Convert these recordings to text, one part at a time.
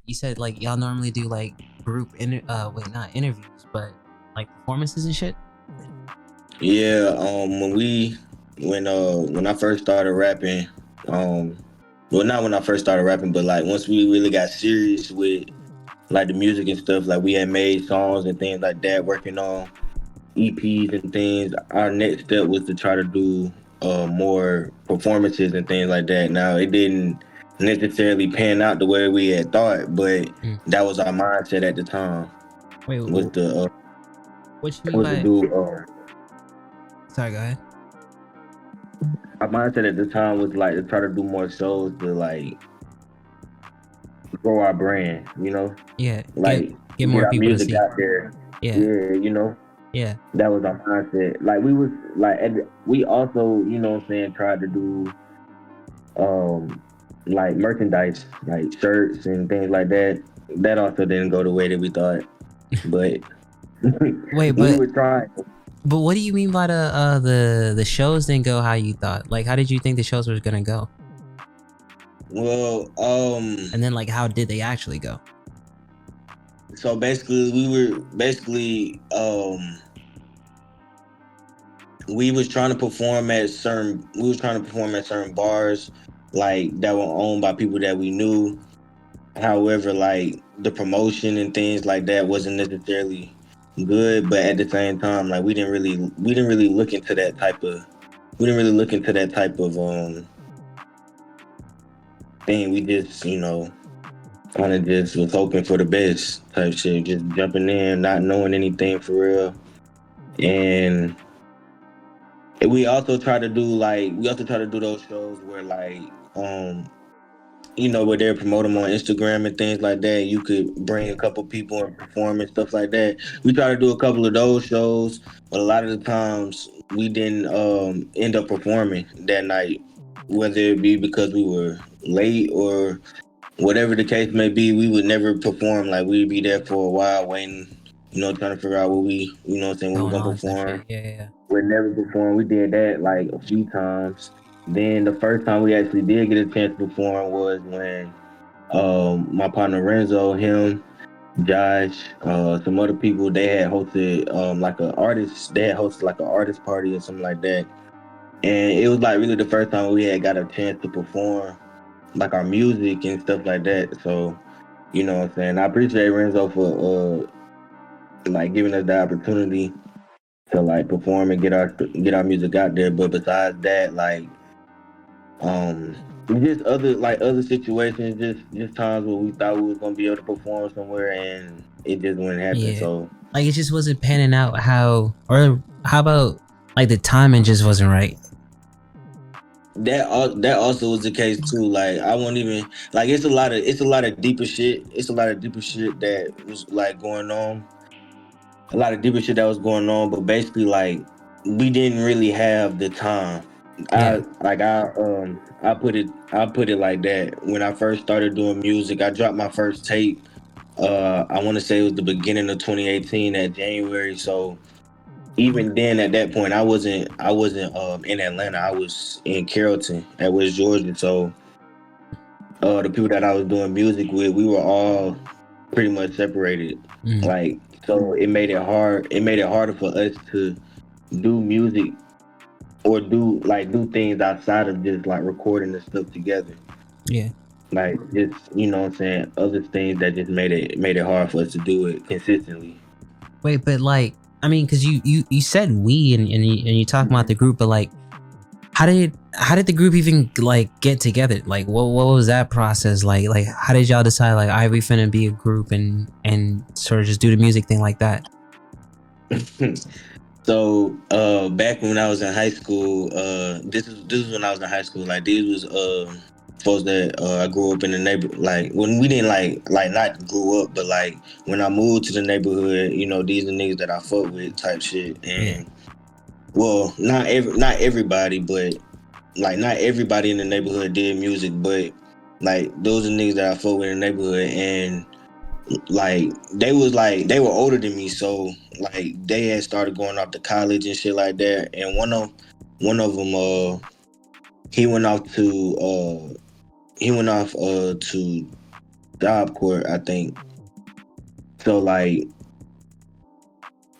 you said like y'all normally do like not interviews, but like performances and shit. Yeah, when I first started rapping, well, not when I first started rapping, but like once we really got serious with like the music and stuff, like we had made songs and things like that, working on EPs and things. Our next step was to try to do more performances and things like that. Now it didn't necessarily pan out the way we had thought, but that was our mindset at the time. Wait, Was to what you mean was to by? do. Sorry, go ahead. Our mindset at the time was like to try to do more shows to like grow our brand, you know, Yeah, like get get more our people to music see. out there. Yeah, Yeah, you know, yeah. that was our mindset. Like we was like, we also, you know what I'm saying, tried to do like merchandise, like shirts and things like that. That also didn't go the way that we thought, but Wait, we were trying. but what do you mean by the shows didn't go how you thought? Like, how did you think the shows were gonna go? Well, And then like, how did they actually go? so basically we was trying to perform at certain bars like that were owned by people that we knew. However, like the promotion and things like that wasn't necessarily good, but at the same time, like we didn't really look into that type of thing. We just, you know, kind of just was hoping for the best type shit, just jumping in, not knowing anything for real. And we also try to do those shows where like you know, where they're promoting on Instagram and things like that. You could bring a couple people and perform and stuff like that. We try to do a couple of those shows, but a lot of the times we didn't end up performing that night, whether it be because we were late or whatever the case may be. We would never perform. Like we'd be there for a while waiting, you know, trying to figure out when we're Going gonna on type perform. shit. Yeah. We'd never perform. We did that like a few times. Then the first time we actually did get a chance to perform was when my partner Renzo, him, Josh, some other people, they had hosted like an artist party or something like that. And it was like really the first time we had got a chance to perform like our music and stuff like that. So, you know what I'm saying? I appreciate Renzo for like giving us the opportunity to like perform and get our music out there. But besides that, like um just other situations, just times where we thought we was gonna be able to perform somewhere and it just wouldn't happen. Yeah. So Like it just wasn't panning out or how about like the timing just wasn't right? that also was the case too. Like I won't even like it's a lot of deeper shit. It's a lot of deeper shit that was like going on. A lot of deeper shit that was going on, but basically like we didn't really have the time. Yeah. I put it like that. When I first started doing music, I dropped my first tape. I want to say it was the beginning of 2018 at January. So even then, at that point, I wasn't in Atlanta. I was in Carrollton at West Georgia. So the people that I was doing music with, we were all pretty much separated. Like so, it made it hard. It made it harder for us to do music or do things outside of just like recording the stuff together. Yeah. Like just, you know what I'm saying, other things that just made it hard for us to do it consistently. Wait, but like, I mean, because you said we and you talk about the group, but like, how did the group even like get together? Like, what was that process like? Like, how did y'all decide like, I we finna be a group and sort of just do the music thing like that? So back when I was in high school, this is when I was in high school. Like these was folks that I grew up in the neighborhood. Like when we didn't like not grew up, but like when I moved to the neighborhood, you know, these are niggas that I fuck with type shit. And well, not everybody, but like not everybody in the neighborhood did music, but like those are niggas that I fuck with in the neighborhood. And like they were older than me, so like they had started going off to college and shit like that. And one of them he went off to Job Corps, I think. So like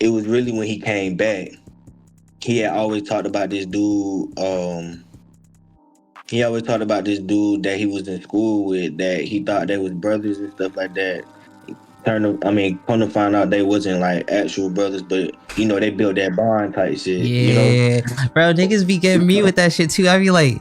it was really when he came back. He had always talked about this dude. He always talked about this dude that he was in school with, that he thought they was brothers and stuff like that. Come to find out they wasn't like actual brothers, but you know they built that bond type shit. You know, Yeah, bro, niggas be getting me with that shit too. I be like,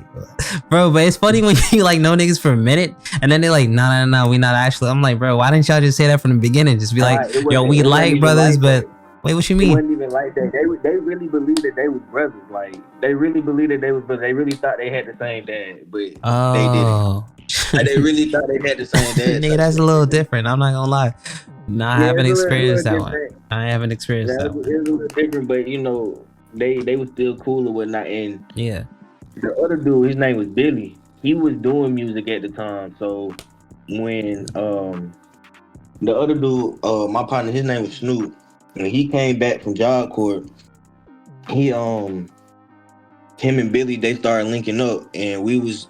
bro, but it's funny when you like know niggas for a minute and then they like, nah, we not actually. I'm like, bro, why didn't y'all just say that from the beginning? Just be like, yo, we like brothers, but wait, what you it mean? wasn't even like that. They really believed that they was brothers. Like they really believed that they was brothers. They really thought they had the same dad, but they didn't. Like, they really thought they had the same dad. Nigga, that's a little different. I'm not gonna lie. Nah, I haven't experienced that one. I haven't experienced that one. It was a little different, but you know, they was still cool or whatnot. And Yeah. the other dude, his name was Billy. He was doing music at the time. So when the other dude, my partner, his name was Snoop. When he came back from Job Corps, he him and Billy, they started linking up, and we was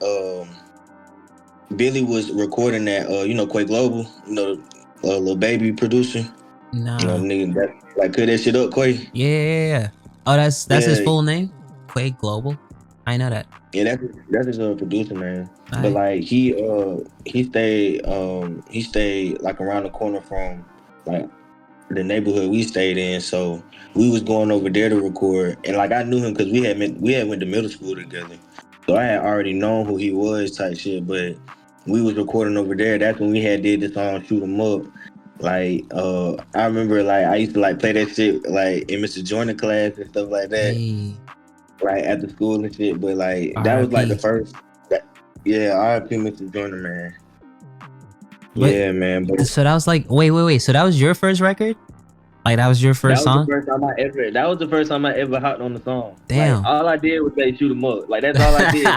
Billy was recording that you know, Quay Global, you know, little baby producer. Nah. You know, nigga, that like cut that shit up, Quay. Yeah. Oh, that's his full name, Quay Global. I know that. Yeah, that's his producer, man. Right. But like he stayed like around the corner from like the neighborhood we stayed in, so we was going over there to record. And like I knew him because we had went to middle school together, so I had already known who he was type shit. But we was recording over there. That's when we had did the song "Shoot 'Em Up." Like I remember like I used to like play that shit like in Mr. Joyner class and stuff like that. Hey. Like after school and shit, but like that was like the first. Yeah, R.I.P. Mr. Joyner, man. But, yeah, man. But, so that was like, wait. So that was your first record? Like that was your first song? That was the first time I ever hopped on the song. Damn. Like, all I did was say "Shoot 'Em Up." Like that's all I did.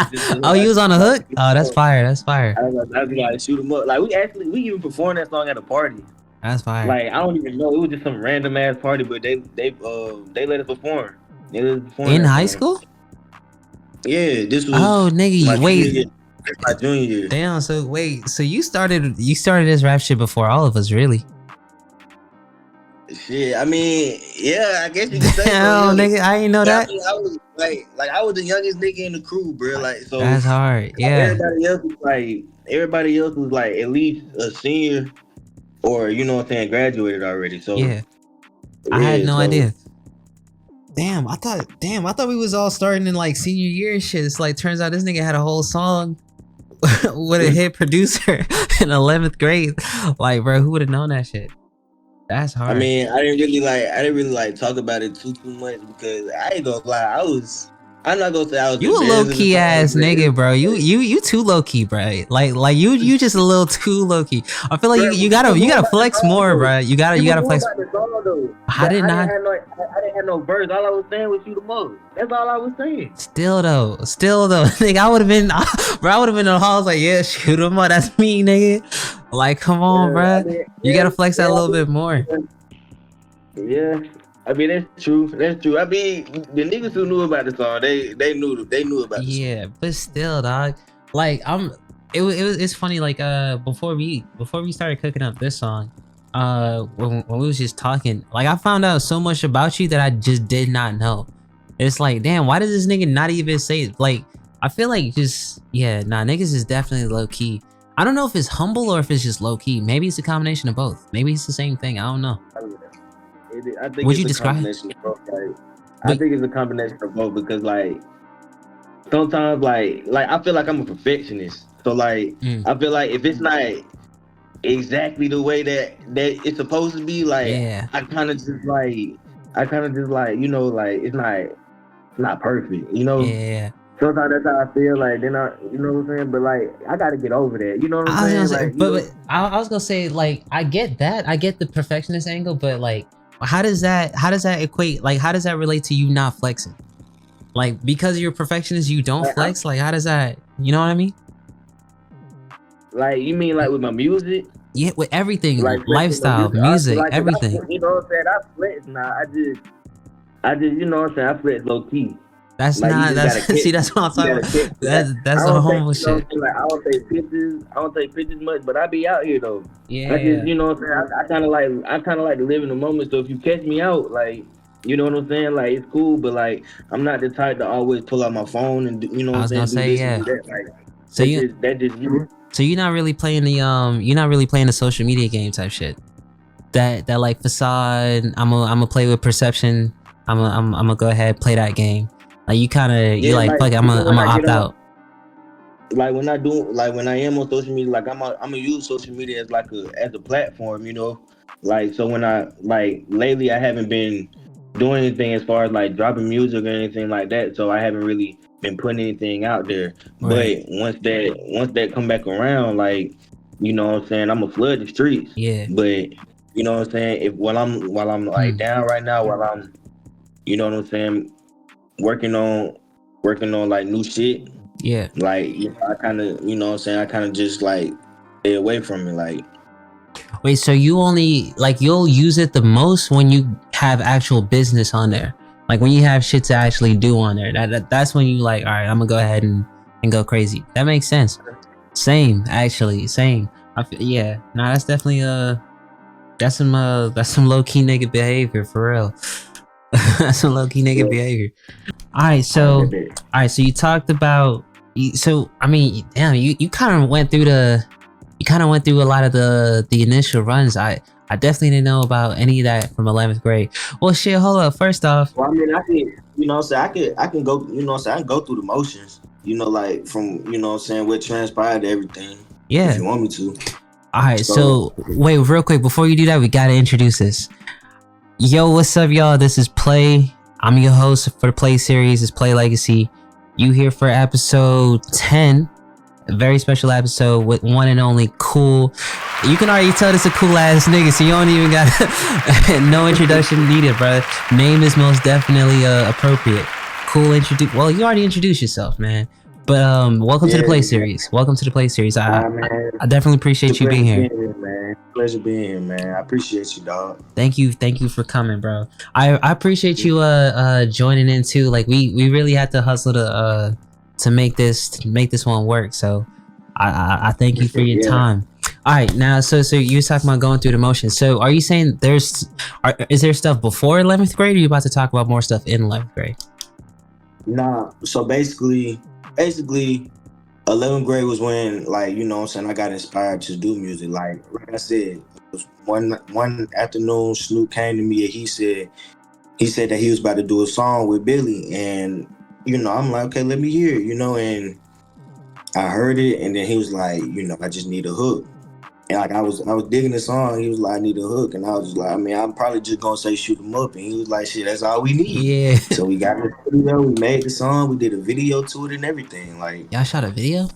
Oh, you was on a hook? Oh, that's fire. That's fire. I was like "Shoot 'Em Up." Like we even performed that song at a party. That's fire. Like I don't even know. It was just some random ass party, but they let us perform. In high school? Yeah, this was. Oh, nigga, wait. My junior year. Damn. So wait. So you started this rap shit before all of us, really? Shit. I mean, yeah. I guess you could say. Damn, nigga, I ain't know that. I mean, I was I was the youngest nigga in the crew, bro. Like so. That's hard. Yeah. Everybody else was like at least a senior, or you know what I'm saying, graduated already. So yeah. I had no idea. Damn, I thought we was all starting in like senior year and shit. It's like turns out this nigga had a whole song with a hit producer in 11th grade. Like, bro, who would have known that shit? That's hard. I mean, I didn't really talk about it too much because I ain't gonna lie, I'm not gonna say I was. You a low key ass nigga, bro. You too low key, bro. Like you just a little too low key. I feel like you gotta flex more, bro. You gotta flex. I didn't have no verse. All I was saying was "Shoot 'Em Up." That's all I was saying. Still though, nigga, I would have been, bro. I would have been in the halls like, yeah, shoot 'em up. That's me, nigga. Like, come on, bro. I mean, you gotta flex that a little bit more. Yeah. I mean, that's true. I mean, the niggas who knew about the song, they knew about the song. Yeah, but still, dog. Like, it's funny. Like, before we started cooking up this song, when we was just talking, like, I found out so much about you that I just did not know. It's like, damn, why does this nigga not even say it? Like, I feel like niggas is definitely low key. I don't know if it's humble or if it's just low key. Maybe it's a combination of both. Maybe it's the same thing. I don't know. I think Would you describe it? I think it's a combination of both because like sometimes like I feel like I'm a perfectionist. So like I feel like if it's not exactly the way that it's supposed to be, like I kind of just like you know, like it's not perfect, you know. Yeah. Sometimes that's how I feel. Like then you know what I'm saying. But like I gotta get over that. You know what I'm saying? I was gonna say like I get that. I get the perfectionist angle, but like. How does that equate? Like, how does that relate to you not flexing? Like, because you're a perfectionist, you don't flex? Like, how does that, you know what I mean? Like, you mean like with my music? Yeah, with everything, like lifestyle, music, everything. You know what I'm saying? I flex now. I just, you know what I'm saying? I flex low key. That's Like you not just gotta that's catch. see that's what I'm You talking gotta about. catch. Like, That's I the don't take, homo you know what shit. I'm saying? Like I don't take pictures. I don't take pictures much, but I be out here though. I just, Yeah. you know what I'm saying? I kind of like to live in the moment. So if you catch me out, like, you know what I'm saying? Like it's cool, but like I'm not the type to always pull out my phone and do, you know I what I'm was gonna saying? Do say this and yeah. do that. Like So you that just you. so you're not really playing the you're not really playing the social media game type shit. That like facade. I'm gonna play with perception. I'm gonna go ahead play that game. Like you kind of you Yeah, like like fuck it, even I'm when gonna I get opt on, out. like when I do, like when I am on social media, like I'm gonna use social media as like a platform, you know. Like so when I like lately I haven't been doing anything as far as like dropping music or anything like that, so I haven't really been putting anything out there. Right. But once that come back around, like you know what I'm saying, I'm gonna flood the streets. Yeah. But you know what I'm saying, if while I'm like Hmm. down right now, while I'm you know what I'm saying, working on like new shit. Yeah. Like, you know, I kind of, you know what I'm saying? I kind of just like stay away from it. Like, Wait, so you only like you'll use it the most when you have actual business on there. Like when you have shit to actually do on there. That's when you like, all right, I'm gonna go ahead and go crazy. That makes sense. Same, actually, same. Yeah, nah, that's definitely that's some low key nigga behavior for real. That's some low key nigga yeah, behavior. All right, I so did it. so you talked about so I mean, damn, you kind of went through a lot of the initial runs. I definitely didn't know about any of that from 11th grade. Well, shit, hold up. First off, Well, I mean, I can, you know what I'm saying? I can go, you know what I'm saying? I can go through the motions, you know, like from, you know what I'm saying, what transpired to everything, if yeah. you want me to. All right, So, so wait, real quick before you do that, we gotta introduce this. Yo, what's up, y'all? This is PLAE. I'm your host for the PLAE series. It's PLAE Legacy. You here for episode 10. A very special episode with one and only Cool. You can already tell this a cool ass nigga, so you don't even got no introduction needed, brother. Name is most definitely appropriate. Cool introduce. Well, you already introduced yourself, man. But welcome to the PLAE yeah, series. Welcome to the PLAE series. man, I definitely it's appreciate a you being pleasure here. being here, man. Pleasure being here, man. I appreciate you, dog. Thank you for coming, bro. I appreciate you joining in too. Like we really had to hustle to make this one work. So I thank you for your Yeah. time. All right, now so you was talking about going through the motions. So are you saying is there stuff before 11th grade, or are you about to talk about more stuff in 11th grade? Nah, so basically 11th grade was when, like, you know what I'm saying, I got inspired to do music. Like I said, it was one afternoon, Snoop came to me and he said that he was about to do a song with Billy, and you know, I'm like, okay, let me hear it, you know, and I heard it, and then he was like, you know, I just need a hook. And like I was digging the song, he was like, I need a hook, and I was just like, I mean, I'm probably just gonna say shoot him up, and he was like, shit, that's all we need. Yeah. So we got the studio, we made the song, we did a video to it and everything, like. Y'all shot a video?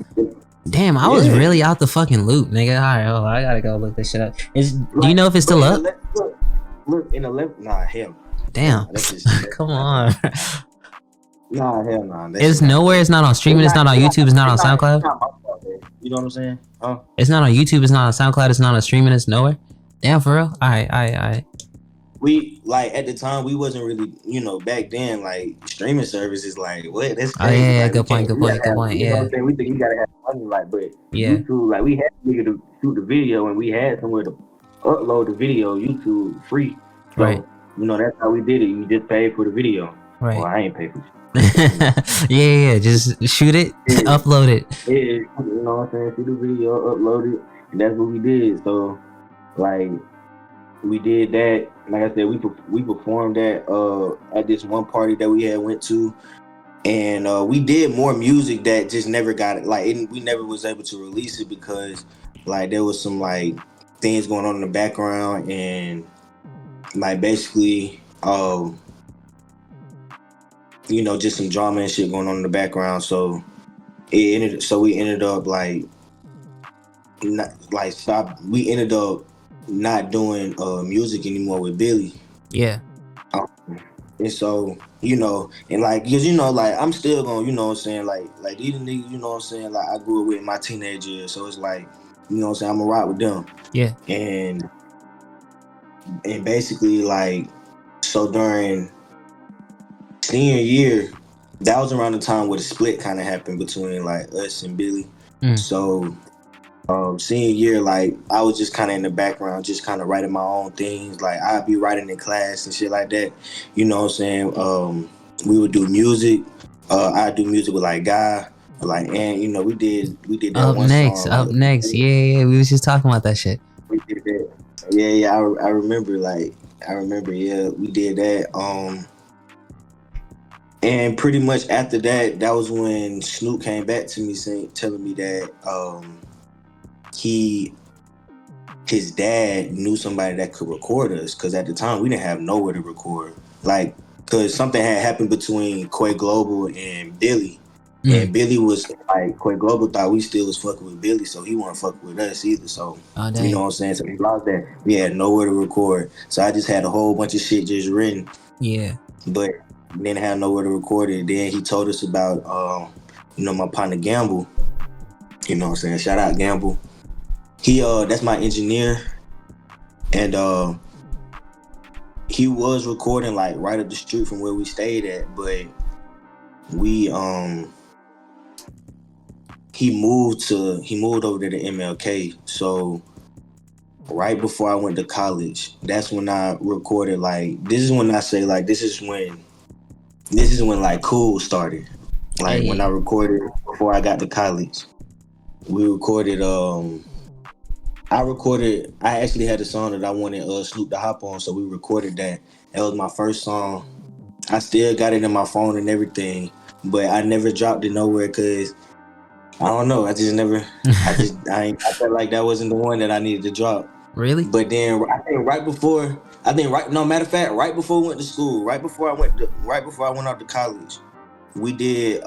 Damn, I was Yeah. really out the fucking loop, nigga. All right, hold on, I gotta go look this shit up. Do you Like, know if it's but still in the up? look in the left. Nah, hell. Damn. Nah, that's just. Come on. Nah, hell nah. That It's shit not nowhere. good. It's not on streaming. It's not on YouTube. It's not on It's SoundCloud. not my fault, man. You know what I'm saying? Huh? It's not on YouTube. It's not on SoundCloud. It's not on streaming. It's nowhere. Damn, for real. All right. We like at the time we wasn't really, you know, back then like streaming services like what? That's Oh crazy. yeah. Like we Good point. can't. Good We gotta point. Good have. point. You know what Yeah. I'm saying? We think we gotta have money. Like, but Yeah. YouTube, like we had to nigga to shoot the video, and we had somewhere to upload the video. YouTube free. Right. So you know that's how we did it. You just paid for the video. Right. Well, I ain't paid for it. Yeah. Just shoot it. Yeah. Upload it. Yeah, you know what I'm saying? See the video, upload it, and that's what we did. So, like, we did that. Like I said, we performed that at this one party that we had went to, and we did more music that just never got it. Like, we never was able to release it because, like, there was some like things going on in the background, and like basically, you know, just some drama and shit going on in the background. So we ended up like. We ended up not doing music anymore with Billy. Yeah. And so, you know, and like, cause you know, like I'm still gonna, you know what I'm saying, like these niggas, you know what I'm saying, like I grew up with in my teenage years, so it's like, you know what I'm saying, I'm gonna rock with them. Yeah. And basically like, so during senior year, that was around the time where the split kind of happened between like us and Billy. So senior year, like I was just kind of in the background, just kind of writing my own things. Like I'd be writing in class and shit like that. You know what I'm saying? We would do music. I'd do music with like Guy, like, and you know, we did that Up one next, song. up Like, next. Yeah. We was just talking about that shit. we did that. Yeah. I remember. Like I remember. Yeah, we did that. And pretty much after that, that was when Snoop came back to me telling me that his dad knew somebody that could record us, because at the time we didn't have nowhere to record. Like, because something had happened between Quay Global and Billy. And Billy was like, Quay Global thought we still was fucking with Billy, so he wasn't fucking with us either. So, you know what I'm saying? So we lost that. We had nowhere to record. So I just had a whole bunch of shit just written. Yeah. But didn't have nowhere to record it. Then he told us about, you know, my partner Gamble. You know what I'm saying? Shout out Gamble. He that's my engineer, and he was recording like right up the street from where we stayed at, but we he moved over there to MLK. So right before I went to college, that's when I recorded. Like, this is when I say, like, this is when like Cool started. Like, when I recorded before I got to college, we recorded I actually had a song that I wanted Snoop to hop on, so we recorded that. That was my first song. I still got it in my phone and everything, but I never dropped it nowhere because I don't know. I felt like that wasn't the one that I needed to drop. Really? But then right before I went to school, right before I went out to college, we did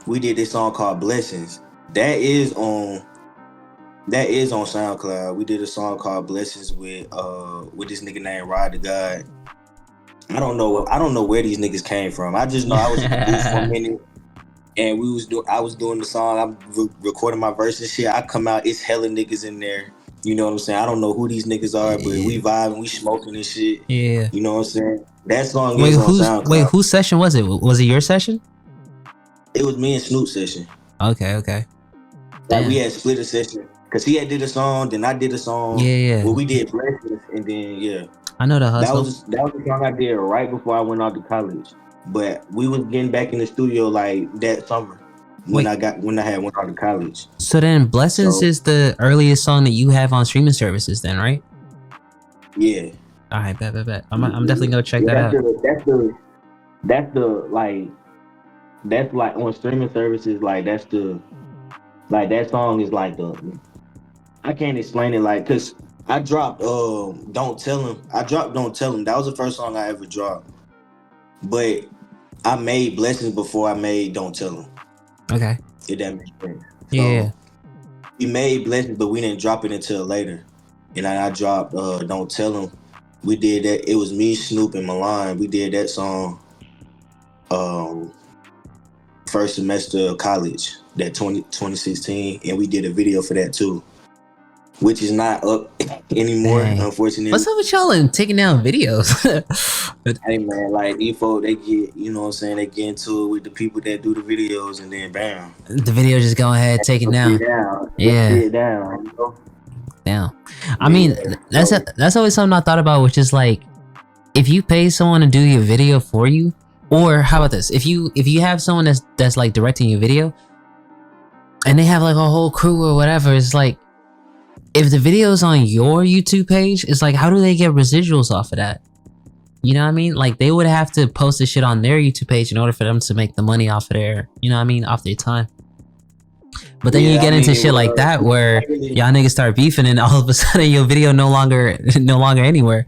this song called Blessings. That is on SoundCloud. We did a song called Blessings with this nigga named Rod the God. I don't know where these niggas came from. I just know I was in the booth for a minute, and I was doing the song. I'm recording my verse and shit. I come out, it's hella niggas in there. You know what I'm saying? I don't know who these niggas are, but we vibing, we smoking and shit. Yeah. You know what I'm saying? That song is on SoundCloud. Wait, whose session was it? Was it your session? It was me and Snoop session. Okay. Like, we had split a session. Cause he had did a song, then I did a song. Yeah. Well, we did Blessings, and then yeah. I know the hustle. That was the song I did right before I went out to college. But we was getting back in the studio like that summer when I had went out to college. So then Blessings is the earliest song that you have on streaming services then, right? Yeah. All right, bet. I'm definitely gonna check that out. That's like on streaming services, like that's the, like that song is like the, I can't explain it, like, cause I dropped Don't Tell Him. That was the first song I ever dropped. But I made Blessings before I made Don't Tell Him. Okay. If that makes sense. Yeah. So, we made Blessings, but we didn't drop it until later. And I dropped Don't Tell Him. We did that. It was me, Snoop, and Milan. We did that song first semester of college, that 2016, and we did a video for that too, which is not up anymore, unfortunately. What's up with y'all and taking down videos? Hey man, like these folks, they get, you know what I'm saying, they get into it with the people that do the videos, and then bam, the video just go ahead, take it down. Yeah. Down, you know? Down. I mean, that's always something I thought about, which is like, if you pay someone to do your video for you, or how about this? If you have someone that's like directing your video, and they have like a whole crew or whatever, it's like, if the video's on your YouTube page, it's like, how do they get residuals off of that? You know what I mean? Like, they would have to post the shit on their YouTube page in order for them to make the money off of their, you know what I mean, off their time. But then you get into shit like that where y'all niggas start beefing, and all of a sudden your video no longer anywhere.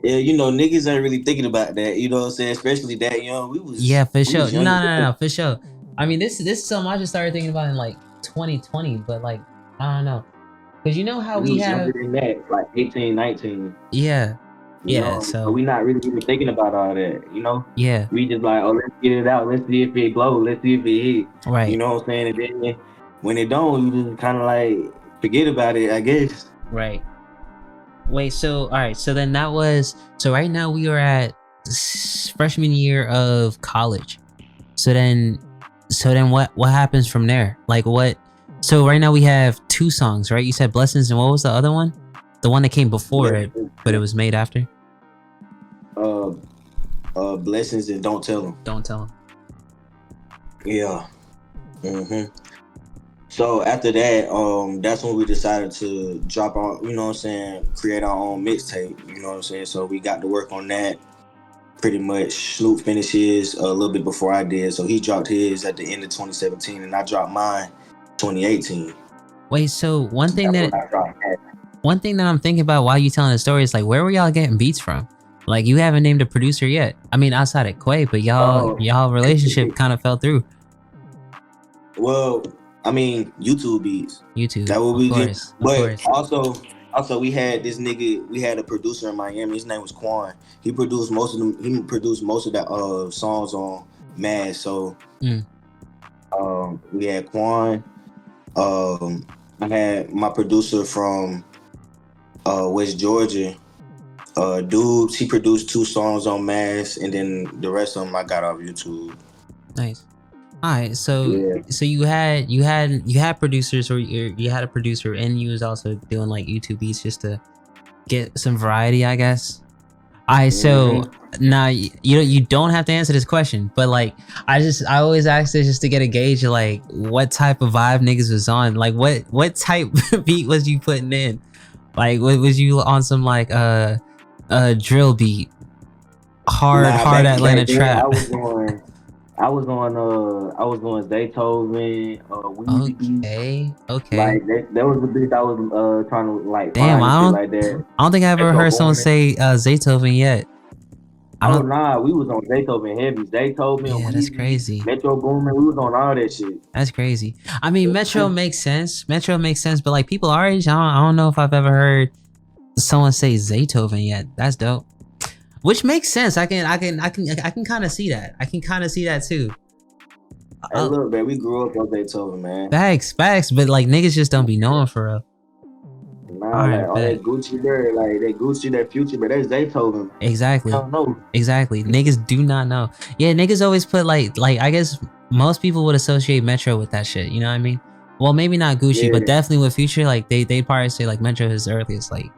Yeah, you know, niggas ain't really thinking about that. You know what I'm saying? Especially that young. For sure. No, for sure. I mean, this is something I just started thinking about in like 2020, but like, I don't know. Because you know how we have... younger than that, like 18, 19. Yeah. You know, so we not really even thinking about all that, you know? Yeah. We just like, oh, let's get it out. Let's see if it glows. Let's see if it hit. Right. You know what I'm saying? And then when it don't, you just kind of like forget about it, I guess. Right. Wait, so, all right. So then that was... So right now we are at freshman year of college. So then what happens from there? Like what? So right now we have 2 songs, right? You said Blessings, and what was the other one? The one that came before it, but it was made after. Blessings and Don't Tell Them. Don't Tell Them. Yeah. So after that, that's when we decided to drop our, you know what I'm saying, create our own mixtape, you know what I'm saying? So we got to work on that. Pretty much Snoop finished his a little bit before I did. So he dropped his at the end of 2017 and I dropped mine 2018. Wait, so one thing that I'm thinking about while you telling the story is like, where were y'all getting beats from? Like, you haven't named a producer yet. I mean, outside of Quay, but y'all relationship kind of fell through. Well, I mean, YouTube beats. YouTube. That what we did. But course. also we had this nigga. We had a producer in Miami. His name was Quan. He produced most of them. He produced most of the songs on Mad. So we had Quan. I had my producer from West Georgia. Dudes. He produced 2 songs on Mass, and then the rest of them I got off YouTube. Nice. All right, so you had producers, or you had a producer, and you was also doing like YouTube beats just to get some variety, I guess. All right, so now you don't have to answer this question, but like I always ask this just to get a gauge of like what type of vibe niggas was on, like what type beat was you putting in, like was you on some like drill beat, hard Atlanta trap? I was on Zaytoven, Weezy. Okay. Like that was the beat I was trying to like. Damn, like that. I don't think I ever heard someone say Zaytoven yet. Nah, we was on Zaytoven heavy. Zaytoven, yeah, Weezy, that's crazy. Metro Boomin, we was on all that shit. That's crazy. I mean, Metro makes sense, but like people our age, I don't know if I've ever heard someone say Zaytoven yet. That's dope. Which makes sense. I can kind of see that. I can kind of see that too. Hey, look, man, we grew up on Zaytoven, man. Facts, but like niggas just don't be knowing for real. Nah, like all that Gucci there, like that Gucci, that Future, but that's Zaytoven. Exactly. I don't know. Exactly. Niggas do not know. Yeah, niggas always put like I guess most people would associate Metro with that shit. You know what I mean? Well, maybe not Gucci, but definitely with Future. Like they probably say like Metro is the earliest. Like,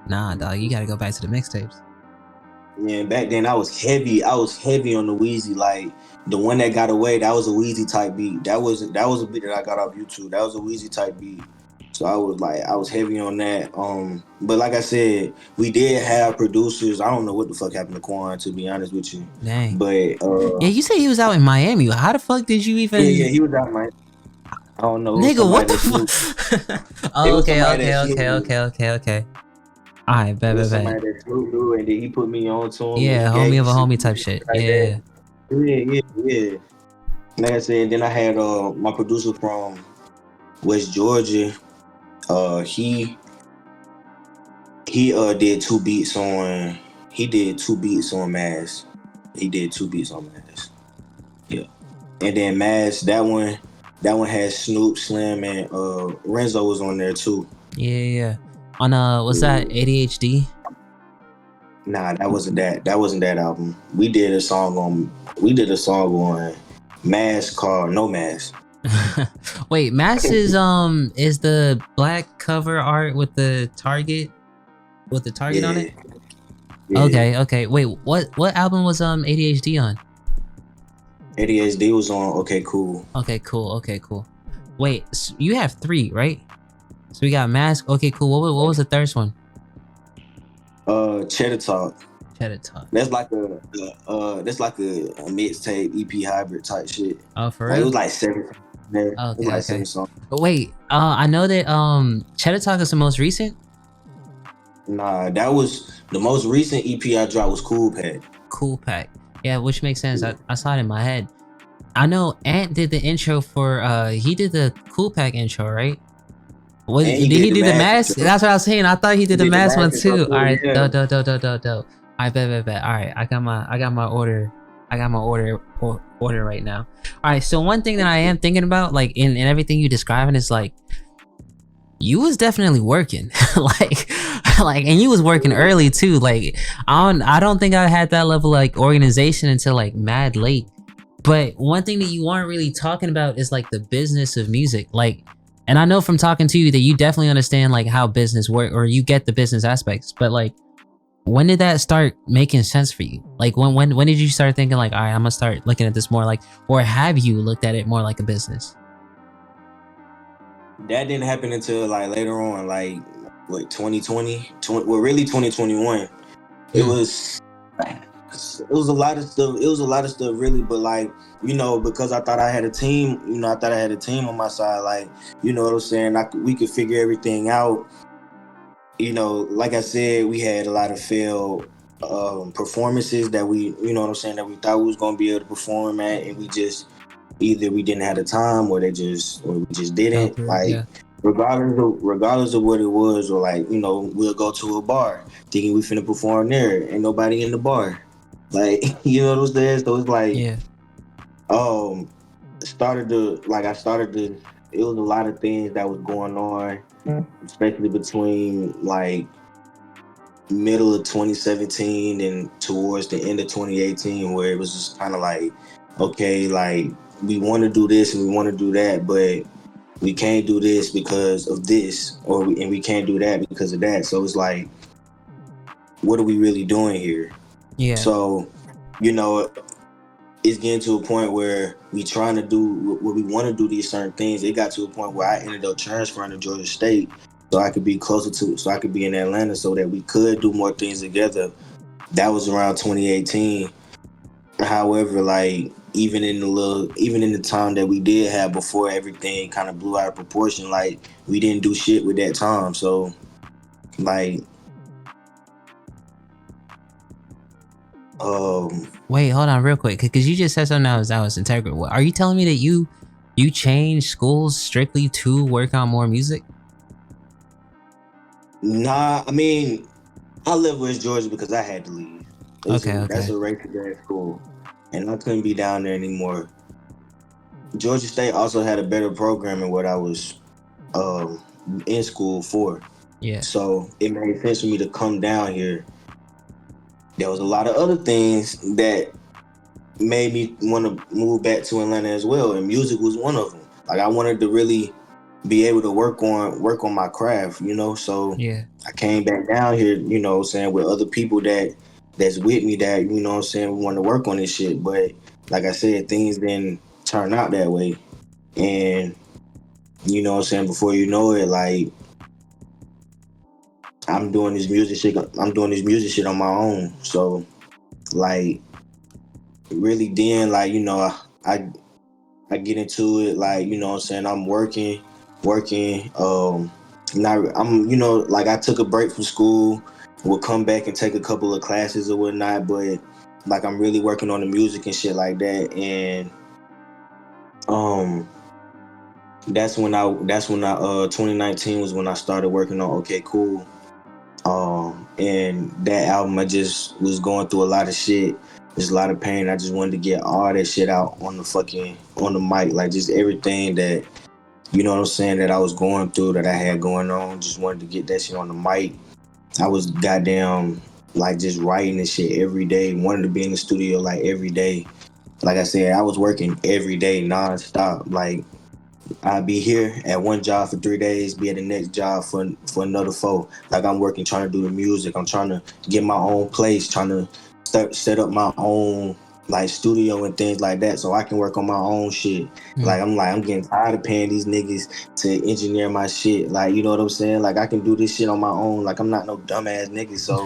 nah, dog, you gotta go back to the mixtapes. Yeah, back then I was heavy on the Weezy. Like the one that got away, that was a Weezy type beat. That was a beat that I got off YouTube. That was a Weezy type beat. So I was heavy on that. But like I said, we did have producers. I don't know what the fuck happened to Quan, to be honest with you. Dang. But yeah, you said he was out in Miami. How the fuck did you even? Yeah, he was out in Miami. I don't know. Nigga, what the fuck? Oh, okay. All right, bet. Somebody that Snoop knew, and then he put me on to him. Yeah, homie of a homie type shit. Like yeah. Yeah. Like I said, then I had my producer from West Georgia. He did 2 beats on. He did 2 beats on Mass. Yeah, and then Mass, that one had Snoop, Slim, and Renzo was on there too. Yeah. On was that ADHD? Nah, that wasn't that album. We did a song on Mask called No Mask. Wait, Mask is the black cover art with the target on it? Yeah. Okay. Wait, what album was ADHD on? ADHD was on Okay Cool. Okay, cool. Wait, so you have 3, right? So we got Mask. Okay, cool. What was the third one? Cheddar Talk. That's like a mixtape EP hybrid type shit. Oh, for real? It was like 7. Man. Okay, it was like 7 songs. But wait, I know that Cheddar Talk is the most recent. Nah, that was the most recent EP I dropped was Cool Pack. Yeah, which makes sense. I saw it in my head. I know Ant did the intro for he did the Cool Pack intro, right? Did he do the mask? That's what I was saying. I thought he did the mask one too. All right, dope. I bet. All right, I got my order. Order right now. All right. So one thing that I am thinking about, like in everything you describing, is like you was definitely working. Like like, and you was working early too. Like, I don't think I had that level of like organization until like mad late. But one thing that you weren't really talking about is like the business of music. Like, and I know from talking to you that you definitely understand like how business work, or you get the business aspects. But like, when did that start making sense for you? Like, when did you start thinking like, all right, I'm gonna start looking at this more like, or have you looked at it more like a business? That didn't happen until like later on, like what 2020, well, really 2021. It Hmm. was it was a lot of stuff. It was a lot of stuff, really. But like, because I thought I had a team. I thought I had a team on my side. Like, you know what I'm saying? We could figure everything out. Like I said, we had a lot of failed performances that you know what I'm saying, that we thought we was gonna be able to perform at, and we just either we didn't have the time, or we just Fell didn't. through. Like, Yeah. regardless of what it was, or like, we'll go to a bar thinking we finna perform there, ain't nobody in the bar. Like, you know what I'm saying? So it's like, Yeah. um, I started to. It was a lot of things that was going on, especially between like middle of 2017 and towards the end of 2018, where it was just kind of like, okay, like, we want to do this and we want to do that, but we can't do this because of this, and we can't do that because of that. So it's like, what are we really doing here? Yeah. So, you know, it's getting to a point where we trying to do what we want to do, these certain things. It got to a point where I ended up transferring to Georgia State so I could be so I could be in Atlanta, so that we could do more things together. That was around 2018. However, like, even in the time that we did have before everything kind of blew out of proportion, like, we didn't do shit with that time. So, like, Wait, hold on real quick, because you just said something that was integral. Are you telling me that you changed schools strictly to work on more music? nah, I mean, I left West Georgia because I had to leave. Okay, That's okay. a racist ass school, and I couldn't be down there anymore. Georgia State also had a better program than what I was um, in school for, Yeah. so it made sense for me to come down here. There was a lot of other things that made me want to move back to Atlanta as well, and music was one of them. Like, I wanted to really be able to work on my craft, so Yeah. I came back down here, saying, with other people that's with me, that, saying, we want to work on this shit. But like I said, things didn't turn out that way, and saying, before you know it, like, I'm doing this music shit on my own. So, like, really, then, like, I I get into it, like, I'm working. Not I'm like, I took a break from school, would come back and take a couple of classes or whatnot, but like, I'm really working on the music and shit like that. And um that's when I 2019 was when I started working on OK Cool. And that album, I just was going through a lot of shit. There's a lot of pain. I just wanted to get all that shit out on the mic, like, just everything that, you know what I'm saying, that I was going through, that I had going on. Just wanted to get that shit on the mic. I was goddamn, like, just writing this shit every day. Wanted to be in the studio like every day. Like I said, I was working every day nonstop. Like, I'd be here at one job for 3 days, be at the next job for another 4. Like, I'm working, trying to do the music. I'm trying to get my own place, trying to set up my own, like, studio and things like that, so I can work on my own shit. Mm. I'm getting tired of paying these niggas to engineer my shit. Like, you know what I'm saying? Like, I can do this shit on my own. Like, I'm not no dumbass nigga. So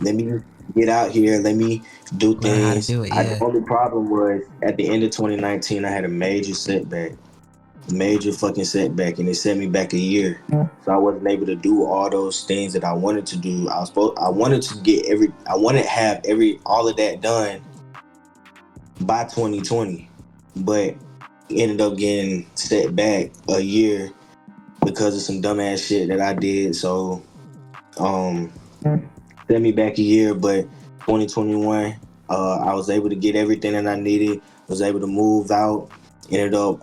let me get out here. Let me do Learn how to things. do it. The Yeah. only problem was, at the end of 2019, I had a major fucking setback, and it set me back a year. So I wasn't able to do all those things that I wanted to do. I wanted to have all of that done by 2020, but ended up getting set back a year because of some dumbass shit that I did. So, um set me back a year. But 2021, I was able to get everything that I needed. Was able to move out. Ended up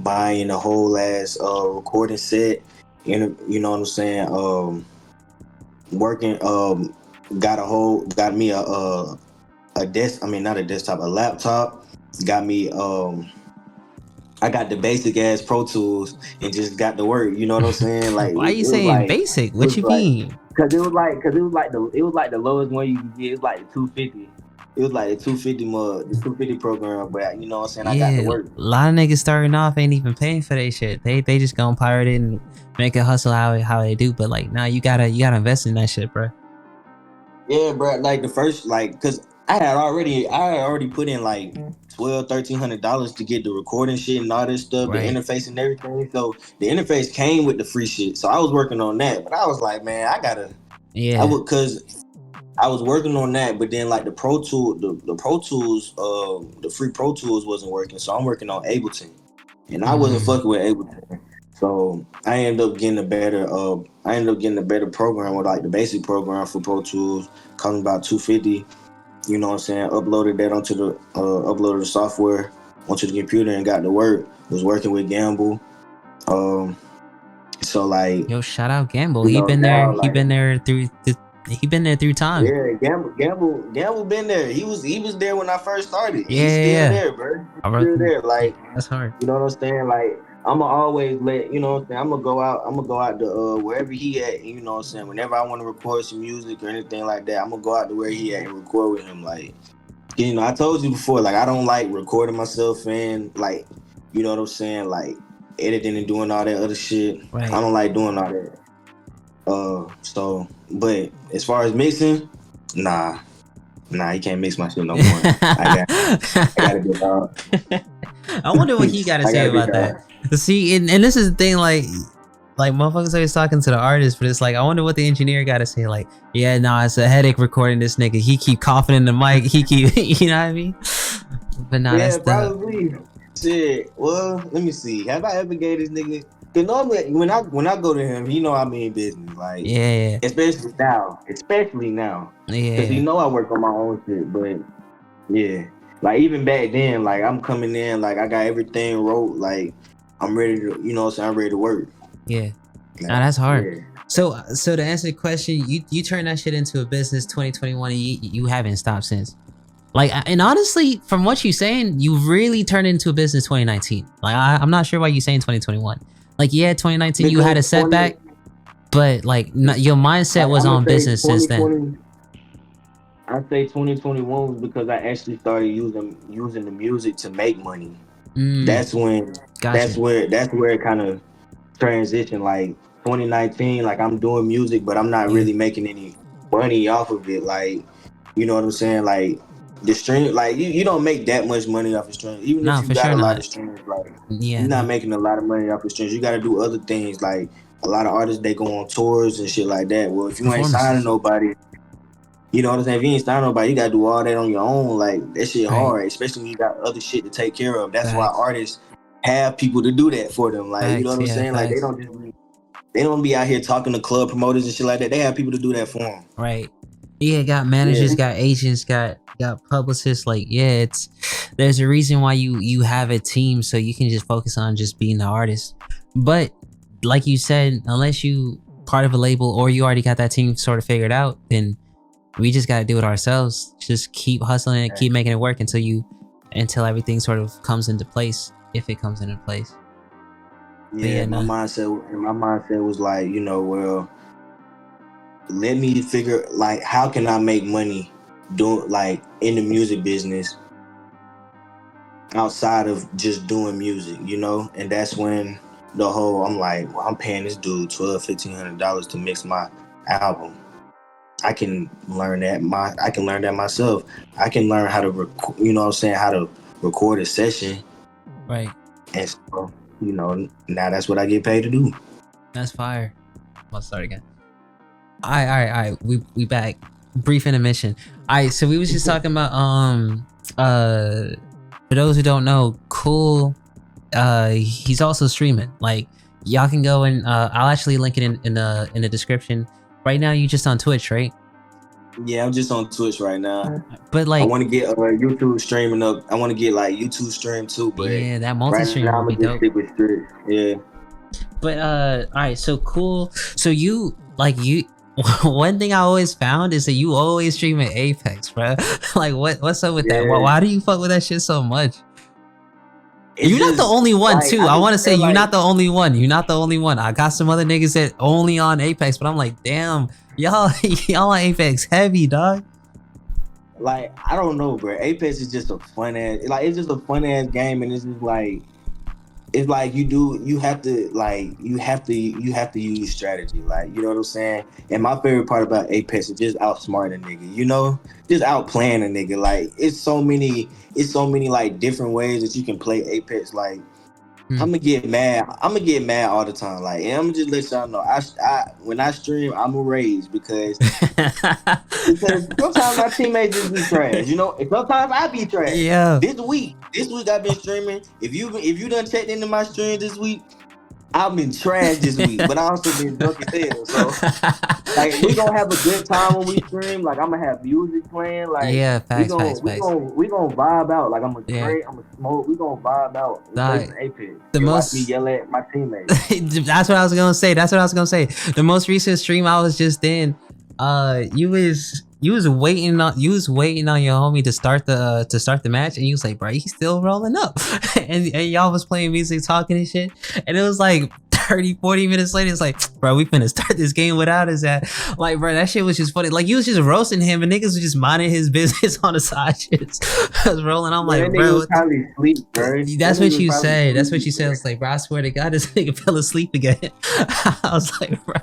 buying a whole ass recording set. And, you know what I'm saying? working. Got me a desk. I mean, not a desktop, a laptop. Got me I got the basic ass Pro Tools and just got to work. You know what I'm saying? Like Why are you it was saying like basic? What you mean? cause it was like the lowest one you could get. It was like the 250. It was like the 250 mug, the 250 program. But you know what I'm saying? I got to Yeah, work. a lot of niggas starting off ain't even paying for that shit. They just gonna pirate it and make it hustle how they do. But like, nah, you gotta invest in that shit, bro. Yeah, bro. Like the first, like, cause I had already put in like $1,200-$1,300 to get the recording shit and all this stuff, the Right. interface and everything. So the interface came with the free shit. So I was working on that, but I was like, man, Yeah. cause I was working on that, but then like the Pro Tool, the Pro Tools, the free Pro Tools wasn't working. So I'm working on Ableton, and I wasn't fucking with Ableton. So I ended up getting a better program with like the basic program for Pro Tools, coming about 250. You know what I'm saying? Uploaded that uploaded the software onto the computer and got to work. Was working with Gamble. So like, Yo, shout out Gamble. you know, now He like, been there through time. yeah, Gamble been there. He was there when I first started. Yeah, He's yeah, still yeah. there, bro. I He's wrote still them. there. Like, That's hard. you know what I'm saying? Like, I'ma always let, you know what I'm saying, I'm gonna go out to wherever he at, you know what I'm saying? Whenever I want to record some music or anything like that, I'm gonna go out to where he at and record with him. Like, you know, I told you before, like, I don't like recording myself and like, you know what I'm saying, like editing and doing all that other shit. Right. I don't like doing all that. So, but as far as mixing, nah, he can't mix my shit no more. I got a big dog. I wonder what he got to I say got a big about that. dog. See, and this is the thing, like motherfuckers always talking to the artist, but it's like I wonder what the engineer got to say. Like, yeah, nah, it's a headache recording this nigga. He keep coughing in the mic. He keep, you know what I mean? But nah, Yeah, that's the probably. Shit. Well, let me see. Have I ever gave this nigga? Cause normally when I go to him, he know I mean business. Like, yeah, especially now, cause he yeah, know I work on my own shit. But yeah, like even back then, like I'm coming in, like I got everything wrote, like I'm ready to, you know what I'm saying, I'm ready to work. yeah. Like, Nah, that's hard. yeah. So to answer the question, you turned that shit into a business 2021, and you haven't stopped since. Like, and honestly, from what you're saying, you really turned into a business 2019. Like, I'm not sure why you saying 2021. Like, yeah, 2019 you had a Because setback, but like your mindset like was I'm gonna on say business since then. 2020. I say 2021 was because I actually started using the music to make money. That's when Gotcha. that's where it kind of transitioned. Like 2019, like I'm doing music, but I'm not Yeah. really making any money off of it. Like, you know what I'm saying? Like the stream, like you don't make that much money off of streams. Even if No, you for got sure a lot not. of streams, like Yeah, you're not no. making a lot of money off of streams. You got to do other things. Like a lot of artists, they go on tours and shit like that. Well, if you ain't signing Performances. nobody, you know what I'm saying? If you ain't signing nobody, you gotta do all that on your own. Like that shit Right. hard, especially when you got other shit to take care of. That's why Facts. artists have people to do that for them. Like, you know Facts. what I'm Yeah, saying? Like facts. they don't be out here talking to club promoters and shit like that. They have people to do that for them. Right. Yeah, got Yeah. managers, got agents, got publicists. Like, yeah, there's a reason why you have a team, so you can just focus on just being the artist. But like you said, unless you part of a label or you already got that team sort of figured out, then we just gotta do it ourselves. Just keep hustling and keep making it work until everything sort of comes into place, if it comes into place. Yeah, my mindset was like, you know, well, let me figure like how can I make money doing like in the music business outside of just doing music, you know? And that's when I'm like, well, I'm paying this dude $1,200-$1,500 to mix my album. I can learn that myself. I can learn how to you know what I'm saying, how to record a session. Right. And so, you know, now that's what I get paid to do. That's fire. Let's start again. All right. We back. Brief intermission. All right, so we was just talking about for those who don't know, Cool, he's also streaming. Like, y'all can go and I'll actually link it in the description. Right now, you just on Twitch, right? Yeah, I'm just on Twitch right now. But like, I want to get YouTube streaming up. I want to get like YouTube stream too, but yeah, that multi-stream right now would I'm be gonna just dope. stick with Twitch. Yeah. But all right, so Cool. So you one thing I always found is that you always stream at Apex, bro. Like, what's up with that? Yeah. Why do you fuck with that shit so much? It's You're not the just, only one, like, too. I I want to just say feel you're like, not the only one. You're not the only one. I got some other niggas that only on Apex, but I'm like, damn, y'all on Apex heavy, dog. like, I don't know, bro. Apex is just a fun ass, like, it's just a fun ass game, and it's just like, it's like you have to use strategy, like, you know what I'm saying. And my favorite part about Apex is just outsmarting a nigga, you know, just outplaying a nigga. Like, it's so many like different ways that you can play Apex. Like, I'm gonna get mad all the time. Like, and I'm gonna just let y'all know, I when I stream, I'm a rage because sometimes my teammates just be trash, you know, and sometimes I be trash. Yeah. This week I've been streaming. If you done checked into my stream this week, I've been trash this week, but I also been drunk as hell. So, like, we gonna have a good time when we stream. Like, I'm gonna have music playing. Like, yeah, facts. we gonna vibe out. Like, I'm gonna drink, I'm gonna smoke. We gonna vibe out. Like, Apex. the most watch me yell at my teammates. That's what I was gonna say. The most recent stream I was just in, you was waiting on your homie to start the match, and you was like, bro, he's still rolling up, and y'all was playing music, talking and shit, and it was like 30-40 minutes later, it's like, bro, we finna start this game without his at. Like, bro, that shit was just funny. Like, you was just roasting him, and niggas was just minding his business on the side shits. I was rolling. I'm like, bro, sleep, bro. That's what you say. That's what you said. I was like, bro, I swear to God, this nigga fell asleep again. I was like, bro,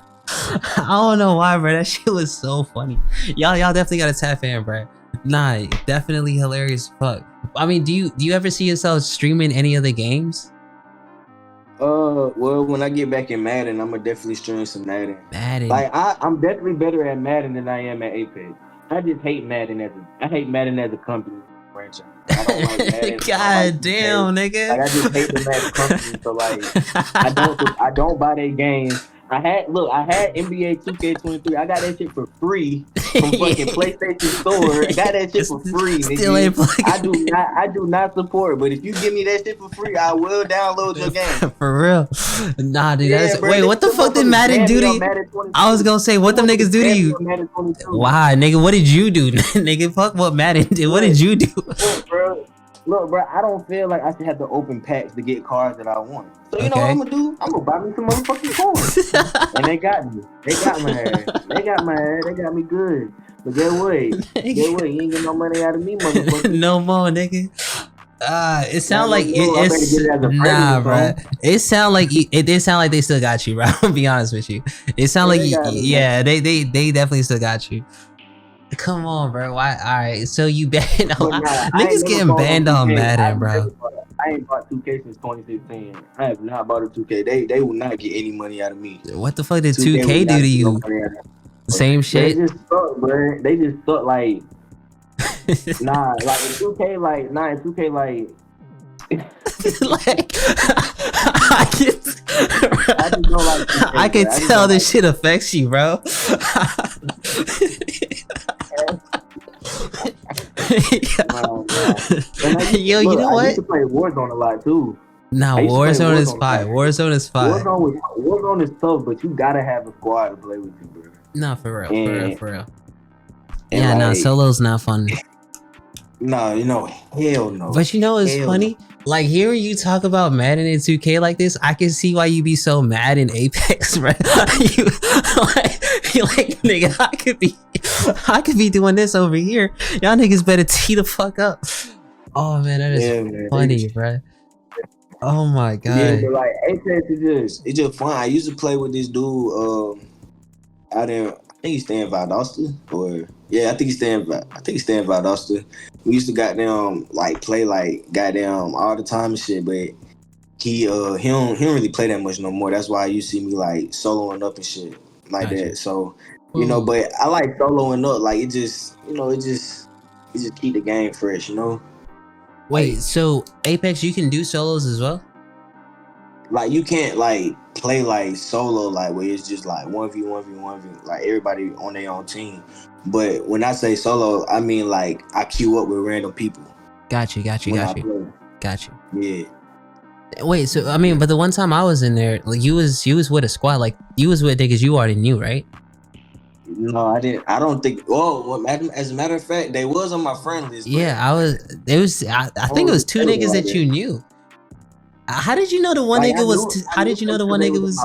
I don't know why, bro. That shit was so funny. Y'all definitely gotta tap in, bro. Nah, definitely hilarious as fuck. I mean, do you ever see yourself streaming any of the games? Well, when I get back in Madden, I'm gonna definitely stream some Madden. Like, I'm definitely better at Madden than I am at Apex. I just hate Madden as a company franchise. I don't like Madden. God damn, nigga. Like, I just hate them as a company. So, like, I don't buy their games. I had NBA 2K23. I got that shit for free from fucking PlayStation Store. I got that shit for free, nigga. I do not support, but if you give me that shit for free, I will download your game. For real. Nah, dude. Yeah, bro, wait, what the fuck did Madden do to you? I was gonna say, what them niggas do to you? Why, nigga? What did you do? Nigga, fuck what Madden did. What did you do? Look, bro, I don't feel like I should have to open packs to get cards that I want. So you know what I'm gonna do? I'm gonna buy me some motherfucking coins. And they got me. They got my ass. They got me good. But get what? You ain't getting no money out of me, motherfucker. No more, nigga. It sound like nah, bro. It sound like they still got you, bro. I'll be honest with you. It sound like they definitely still got you. Come on, bro. Why? All right. So you banned? Niggas getting banned on Madden, bro. I ain't bought 2K since 2016. I have not bought a 2K. They will not get any money out of me. What the fuck did 2K do to you? Same shit. They just suck, bro. They just suck. Like, nah. Like in 2K, like in 2K, like. Like, I just don't like 2K, I can tell this shit affects you, bro. Yo, you know what? I used to play Warzone a lot too. Nah, Warzone is fire. Warzone is fire. Warzone is tough, but you gotta have a squad to play with you, bro. Nah, for real. Yeah, nah, solo's not fun. No, you know, hell no. But you know, it's funny. No. Like, hearing you talk about Madden and 2K like this, I can see why you be so mad in Apex, right? You're like, nigga, I could be doing this over here. Y'all niggas better tee the fuck up. Oh man, that is funny, bro. Oh my god. Yeah, but like Apex is just fun. I used to play with this dude out there. I think he's staying in Valdosta, I think he's staying in Valdosta. We used to goddamn like play like goddamn all the time and shit, but he don't really play that much no more. That's why you see me like soloing up and shit like that. So you know, but I like soloing up. Like it just keep the game fresh, you know. Wait, so Apex, you can do solos as well? Like you can't like play like solo, like where it's just like 1v1v1v, like everybody on their own team. But when I say solo, I mean like I queue up with random people. Got you. Yeah. Wait, so I mean, but the one time I was in there, like you was with a squad, like you was with niggas you already knew, right? No, I didn't. I don't think. Oh, well, as a matter of fact, they was on my friend list. Yeah, I was. It was. I think it was two niggas that you knew. How did you know the one Like nigga was? How did you know the one nigga was?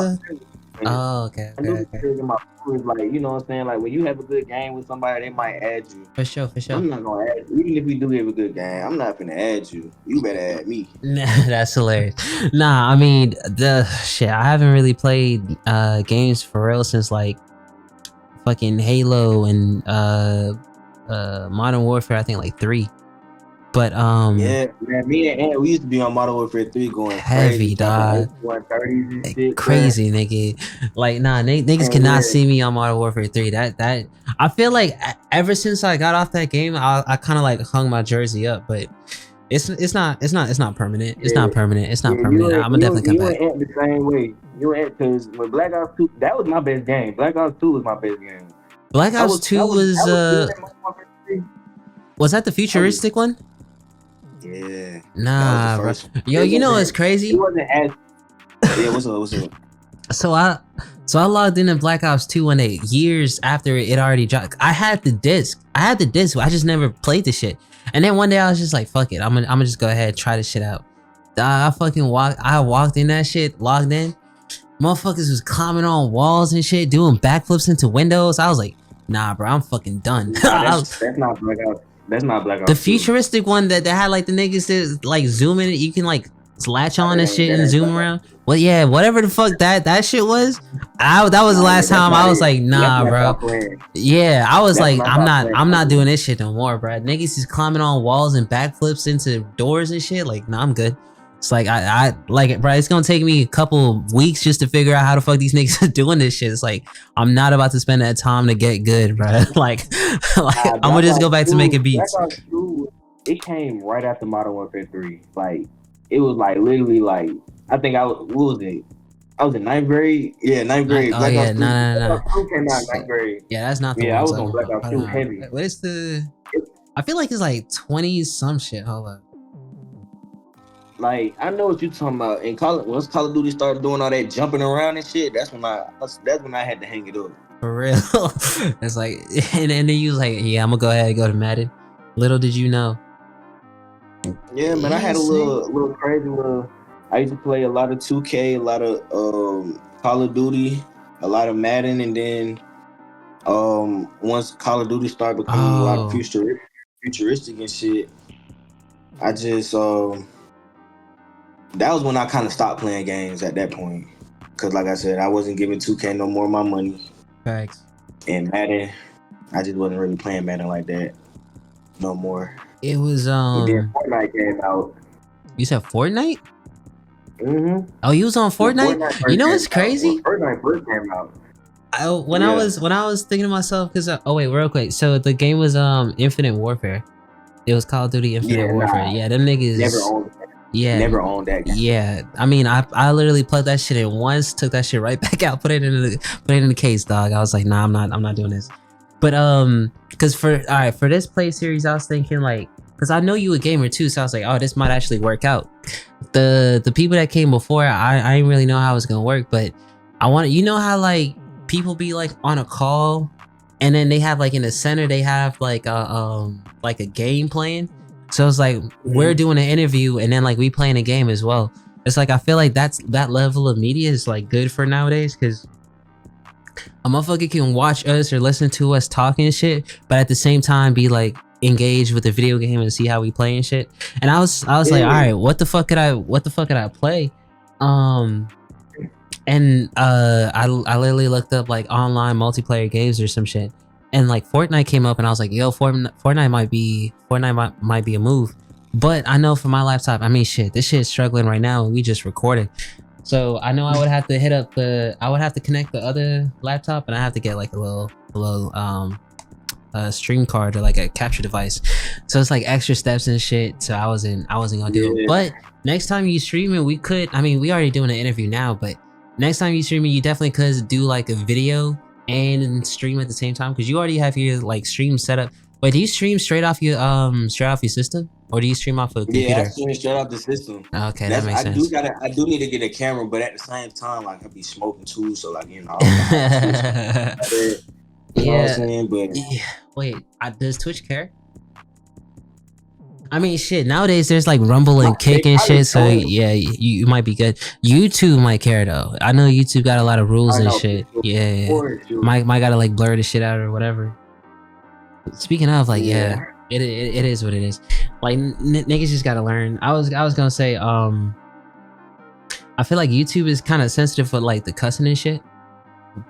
Oh, okay, I knew okay, okay. in my friends, like, you know what I'm saying? Like, when you have a good game with somebody, they might add you. For sure, for sure. I'm not gonna add you. Even if we do have a good game, I'm not gonna add you. You better add me. That's hilarious. Nah, I mean the shit. I haven't really played games for real since like fucking Halo and Modern Warfare. I think like 3. But yeah, man, me and Ant, we used to be on Modern Warfare 3 going heavy, crazy, dog. 130s and shit, Crazy, nigga. Like, nah, niggas cannot see me on Modern Warfare 3. That I feel like ever since I got off that game, I kind of like hung my jersey up, but it's not permanent. It's not permanent. It's not permanent. I'm gonna definitely come back. You and Ant the same way. You and Ant, because with Black Ops 2, that was my best game. Black Ops 2 was my best game. Black Ops 2 was that the futuristic one? Yeah. Nah, bro. Yo, you know what's crazy? It wasn't as. Yeah, what's up? So I logged into Black Ops 2 one day, years after it already dropped. I had the disc. I just never played the shit. And then one day I was just like, fuck it. I'm gonna just go ahead and try this shit out. I walked in that shit, logged in. Motherfuckers was climbing on walls and shit, doing backflips into windows. I was like, nah, bro, I'm fucking done. Nah, that's not Black Ops. That's not Black Ops. The futuristic one that had like the niggas that like zoom in, you can like latch on and shit and zoom around. Well, yeah, whatever the fuck that shit was. That was the last time I was like, nah, bro. Yeah, I was like, I'm not doing this shit no more, bro. Niggas is climbing on walls and backflips into doors and shit. Like, nah, I'm good. It's like I like it, bro. It's gonna take me a couple weeks just to figure out how the fuck these niggas are doing this shit. It's like I'm not about to spend that time to get good, bro. like I'm gonna just go back to making beats. Black Ops 2, it came right after Modern Warfare 3. Like it was like literally like I think what was it? I was in 9th grade. Yeah, 9th grade. Oh yeah, no. Black Ops 2 came out in 9th grade. Yeah, that's not the one. Yeah, I was on Black Ops 2 heavy. What is the? I feel like it's like 20 some shit. Hold up. Like I know what you're talking about. In once Call of Duty started doing all that jumping around and shit, that's when I had to hang it up. For real. It's like, and then you was like, yeah, I'm gonna go ahead and go to Madden. Little did you know. Yeah, man, I had a little crazy little. I used to play a lot of 2K, a lot of Call of Duty, a lot of Madden, and then once Call of Duty started becoming a lot of futuristic and shit, I just that was when I kind of stopped playing games at that point. Cause like I said, I wasn't giving 2K no more of my money. Thanks. And Madden, I just wasn't really playing Madden like that no more. It was And then Fortnite came out. You said Fortnite? Mm-hmm. Oh, you was on Fortnite? You know what's crazy? Fortnite first came out. When I was thinking to myself, cause wait, real quick. So the game was Infinite Warfare. It was Call of Duty Infinite Warfare. Yeah, them niggas never owned that game. Yeah, I mean, I literally plugged that shit in once, took that shit right back out, put it in the case, dog. I was like, nah, I'm not doing this. But cause for this PLAE series, I was thinking like, cause I know you a gamer too, so I was like, oh, this might actually work out. The people that came before, I didn't really know how it was gonna work, but I want, you know how like people be like on a call, and then they have like in the center they have like a game playing. So it's like we're doing an interview and then like we playing a game as well. It's like I feel like that level of media is like good for nowadays, because a motherfucker can watch us or listen to us talking shit, but at the same time be like engaged with the video game and see how we play and shit. And I was like, all right, what the fuck could I play? And I literally looked up like online multiplayer games or some shit. And like Fortnite came up, and I was like, "Yo, Fortnite might be a move." But I know for my laptop, I mean, shit, this shit is struggling right now, and we just recorded. So I know I would have to connect the other laptop, and I have to get like a little stream card or like a capture device. So it's like extra steps and shit. So I wasn't gonna do it. But next time you stream it, we could. I mean, we already doing an interview now, but next time you stream it, you definitely could do like a video and stream at the same time, because you already have your like stream set up. Wait, do you stream straight off your system, or do you stream off a computer? Yeah, I stream straight off the system. Okay, that makes sense. I do need to get a camera, but at the same time, like I be smoking too, so like, you know. You know what I'm Yeah. saying? But Yeah. Wait, does Twitch care? I mean, shit. Nowadays, there's like Rumble and they Kick and probably shit. So don't. yeah, you might be good. YouTube might care though. I know YouTube got a lot of rules I and know shit. Yeah, for sure. might gotta like blur the shit out or whatever. Speaking of, like, Yeah. yeah, it is what it is. Like, niggas just gotta learn. I was gonna say, I feel like YouTube is kind of sensitive for like the cussing and shit.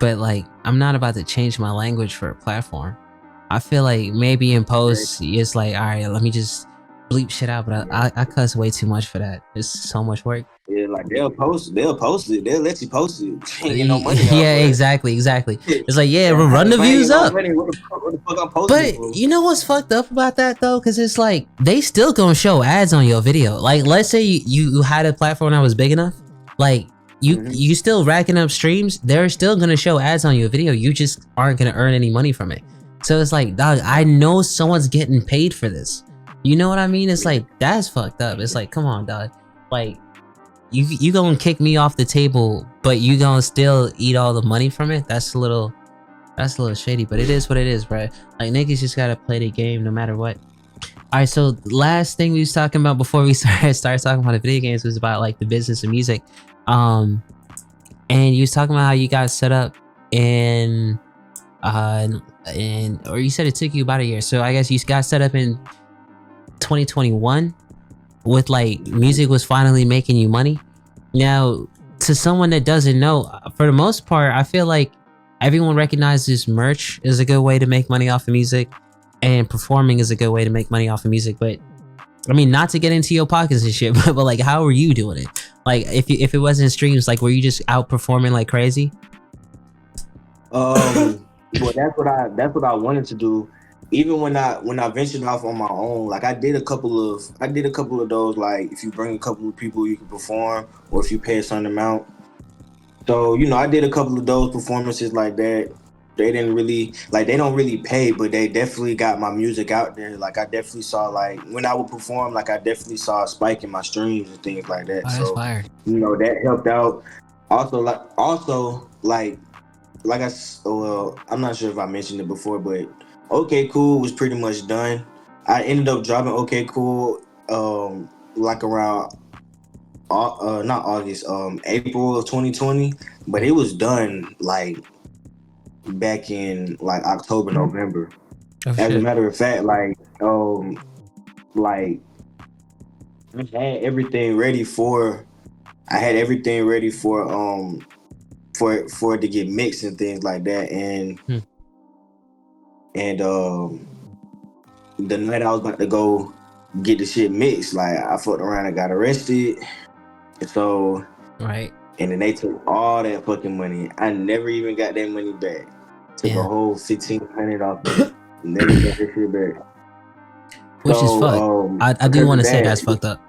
But like, I'm not about to change my language for a platform. I feel like maybe in post, it's like, all right, let me just bleep shit out. But I cuss way too much for that. It's so much work. Yeah, like they'll post it. They'll let you post it. Ain't get no money Yeah, out, exactly. It's like, yeah, but run the if I ain't views get no up. money, what the fuck I'm posting it But for? you know what's fucked up about that though? Because it's like they still gonna show ads on your video. Like, let's say you had a platform that was big enough, like you still racking up streams. They're still gonna show ads on your video. You just aren't gonna earn any money from it. So it's like, dog, I know someone's getting paid for this. You know what I mean? It's like, that's fucked up. It's like, come on, dog. Like, you gonna kick me off the table, but you gonna still eat all the money from it? That's a little shady, but it is what it is, bro. Like, niggas just gotta play the game no matter what. All right, so last thing we was talking about before we started talking about the video games was about like the business of music. And you was talking about how you got set up in or you said it took you about a year. So I guess you got set up in 2021 with like music was finally making you money. Now, to someone that doesn't know, for the most part, I feel like everyone recognizes merch is a good way to make money off of music, and performing is a good way to make money off of music. But I mean, not to get into your pockets and shit, but like, how are you doing it? Like, if it wasn't streams, like, were you just out performing like crazy? Well, that's what I wanted to do. Even when I ventured off on my own, like I did a couple of those. Like, if you bring a couple of people, you can perform, or if you pay a certain amount. So, you know, I did a couple of those performances like that. They didn't really, like, they don't really pay, but they definitely got my music out there. Like, I definitely saw, like, when I would perform, like, I definitely saw a spike in my streams and things like that. Oh, that's fire. You know, that helped out. Also, well, I'm not sure if I mentioned it before, but OK Cool was pretty much done. I ended up dropping OK Cool, like around not August, April of 2020, but it was done like back in like October, November. Oh, As a shit. matter of fact, like I had everything ready for for it to get mixed and things like that, and the night I was about to go get the shit mixed, like I fucked around and got arrested. So Right. and then they took all that fucking money. I never even got that money back. Took a whole $1,500 off me. Never got that shit back. Which is fucked. I do want to say that's fucked up.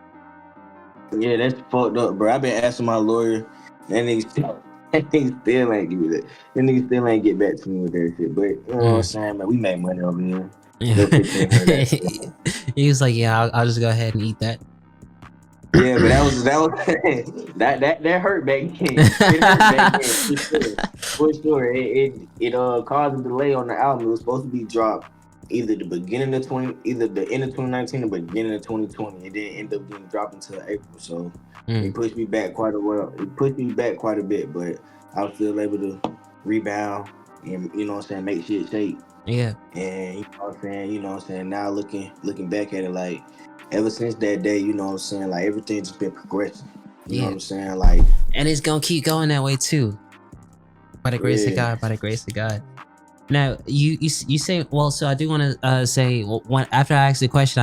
Yeah, that's fucked up, bro. I've been asking my lawyer. That nigga still ain't give me that. That nigga still ain't get back to me with that shit. But you know what I'm saying, man, we made money over here. He was like, yeah, I'll just go ahead and eat that. Yeah, but that hurt back then. It hurt back then, for sure. It caused a delay on the album. It was supposed to be dropped either the end of 2019 or beginning of 2020. It didn't end up getting dropped until April. So it pushed me back quite a while. It pushed me back quite a bit, but I was still able to rebound and, you know what I'm saying, make shit shake. Yeah. And you know what I'm saying, now looking back at it, like, ever since that day, you know what I'm saying, like, everything's just been progressing. You know what I'm saying? Like, and it's gonna keep going that way too. By the grace of God, by the grace of God. Now, you say, well, so I do want to say, well, after I asked the question,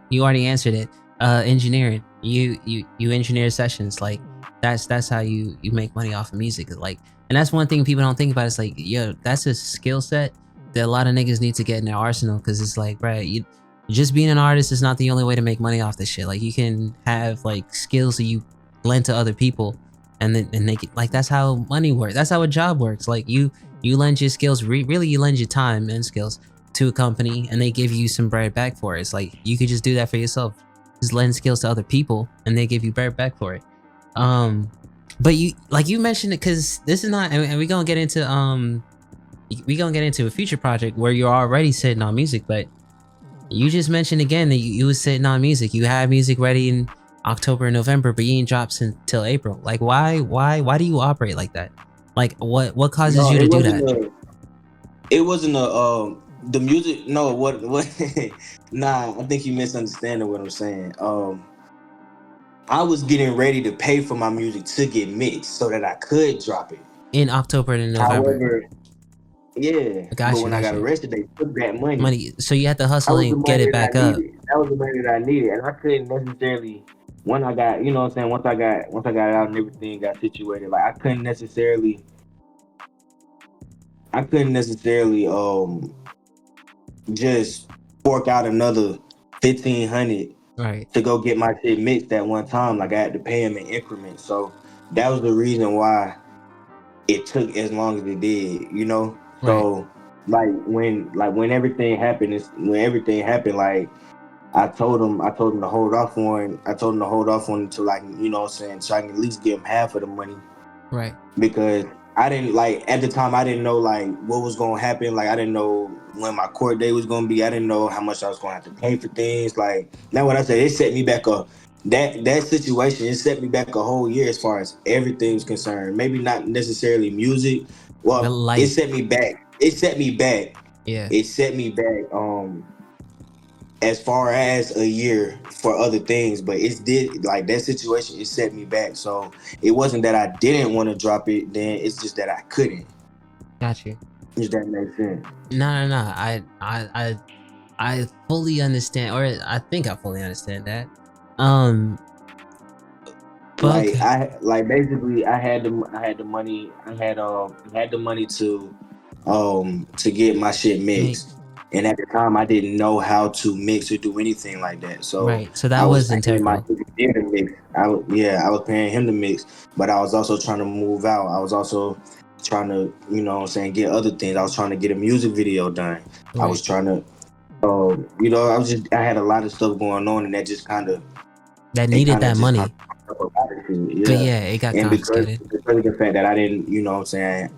you already answered it. Engineering, you engineer sessions, like that's how you make money off of music, like, and that's one thing people don't think about. It's like, yo, that's a skill set that a lot of niggas need to get in their arsenal, because it's like, right, you just being an artist is not the only way to make money off this shit. Like, you can have like skills that you lend to other people, and they can, like, that's how money works. That's how a job works. Like, you lend your skills, really you lend your time and skills to a company, and they give you some bread back for it. It's like, you could just do that for yourself. Just lend skills to other people, and they give you bread back for it. But you mentioned it, because this is not, and we're gonna get into we gonna get into a future project where you're already sitting on music, but you just mentioned again that you was sitting on music. You had music ready in October and November, but you ain't dropped until April. Like, why do you operate like that? Like, what causes No, you to it do wasn't that? a. It wasn't a. The music. No, what? Nah, I think you misunderstanding what I'm saying. I was getting ready to pay for my music to get mixed so that I could drop it. In October and November. However, yeah, but Got when I got you. arrested, they took that money. Money. So you had to That hustle was the and get money it that back I up. needed. That was the money that I needed, and I couldn't necessarily. When I got, you know what I'm saying. Once I got out and everything got situated, like I couldn't necessarily just fork out another 1,500 Right. to go get my shit mixed at one time. Like I had to pay him in increments. So that was the reason why it took as long as it did, you know. Right. So when everything happened, like I told him to hold off on until, like, you know what I'm saying, so I can at least give him half of the money, Right. because I didn't, like, at the time I didn't know like what was gonna happen. Like I didn't know when my court date was gonna be. I didn't know how much I was gonna have to pay for things. Like now what I said, it set me back that situation, it set me back a whole year as far as everything's concerned. Maybe not necessarily music. But Well, it life. set me back. It set me back. Yeah. It set me back as far as a year for other things, but it did, like, that situation, it set me back. So it wasn't that I didn't want to drop it then, it's just that I couldn't. Got you. If that makes sense. No. I fully understand, or I think I fully understand that. Bug. Like basically I had the money. I had the money to get my shit mixed. Mix. And at the time I didn't know how to mix or do anything like that. So Right. So that I was was paying my integral. engineer to mix. I was paying him to mix, but I was also trying to move out. I was also trying to, you know what I'm saying, get other things. I was trying to get a music video done. I was Right. trying to you know, I had a lot of stuff going on, and that just That needed that just money. up a lot of shit, But yeah. yeah, it got And confiscated. because of the fact that I didn't, you know what I'm saying,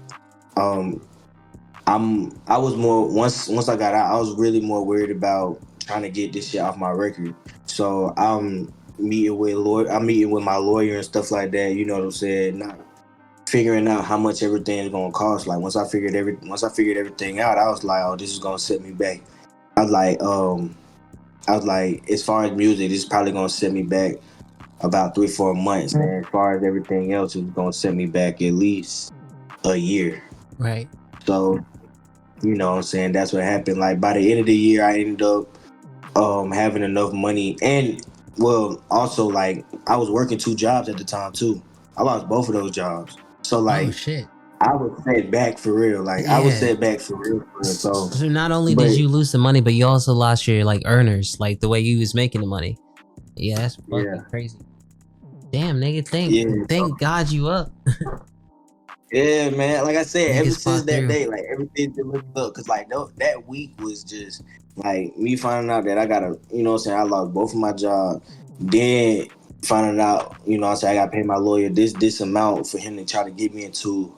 um, I was more, once I got out, I was really more worried about trying to get this shit off my record. So I'm meeting with my lawyer and stuff like that. You know what I'm saying? Not figuring out how much everything's gonna cost. Like once I figured everything out, I was like, oh, this is gonna set me back. I was like, as far as music, this is probably gonna set me back about 3-4 months, and as far as everything else, it's gonna set me back at least a year. Right. So, you know what I'm saying, that's what happened. Like by the end of the year, I ended up having enough money, and well, also, like, I was working 2 jobs at the time too. I lost both of those jobs. So Oh like shit. I was set back for real. Like I was Yeah. set back for real, for real. So So not only did but you lose the money, but you also lost your like earners, like the way you was making the money. Yeah, that's yeah. fucking crazy. Damn, nigga, Yeah. thank God you up. Yeah, man. Like I said, ever Niggas since fought that through. day, like everything's been looking up. Cause like that week was just like me finding out that I gotta, you know what I'm saying, I lost both of my jobs. Then finding out, you know what I'm saying, I gotta pay my lawyer this amount for him to try to get me into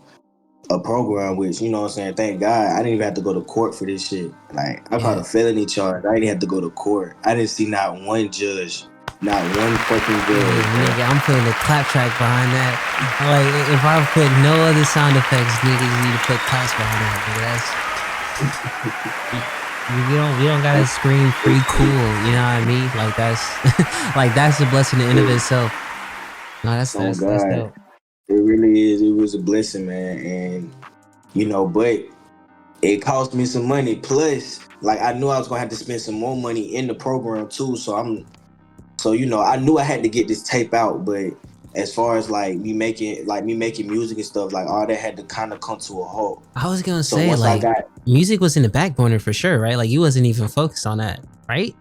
a program, which, you know what I'm saying, thank God I didn't even have to go to court for this shit. Like I caught Yeah. a felony charge. I didn't have to go to court. I didn't see not one judge. Not one fucking judge. Yeah, nigga, I'm putting a clap track behind that. Like, if I put no other sound effects, niggas need to put claps behind that. Nigga. You don't gotta scream free cool. You know what I mean? Like that's like that's a blessing in and of itself. No, Oh that's God. dope. It really is. It was a blessing, man. And you know, but it cost me some money. Plus, like I knew I was gonna have to spend some more money in the program too. So you know, I knew I had to get this tape out. But as far as like me making music and stuff, like all that had to kind of come to a halt. I was gonna So say once I like got, music was in the back burner for sure, right? Like you wasn't even focused on that, right?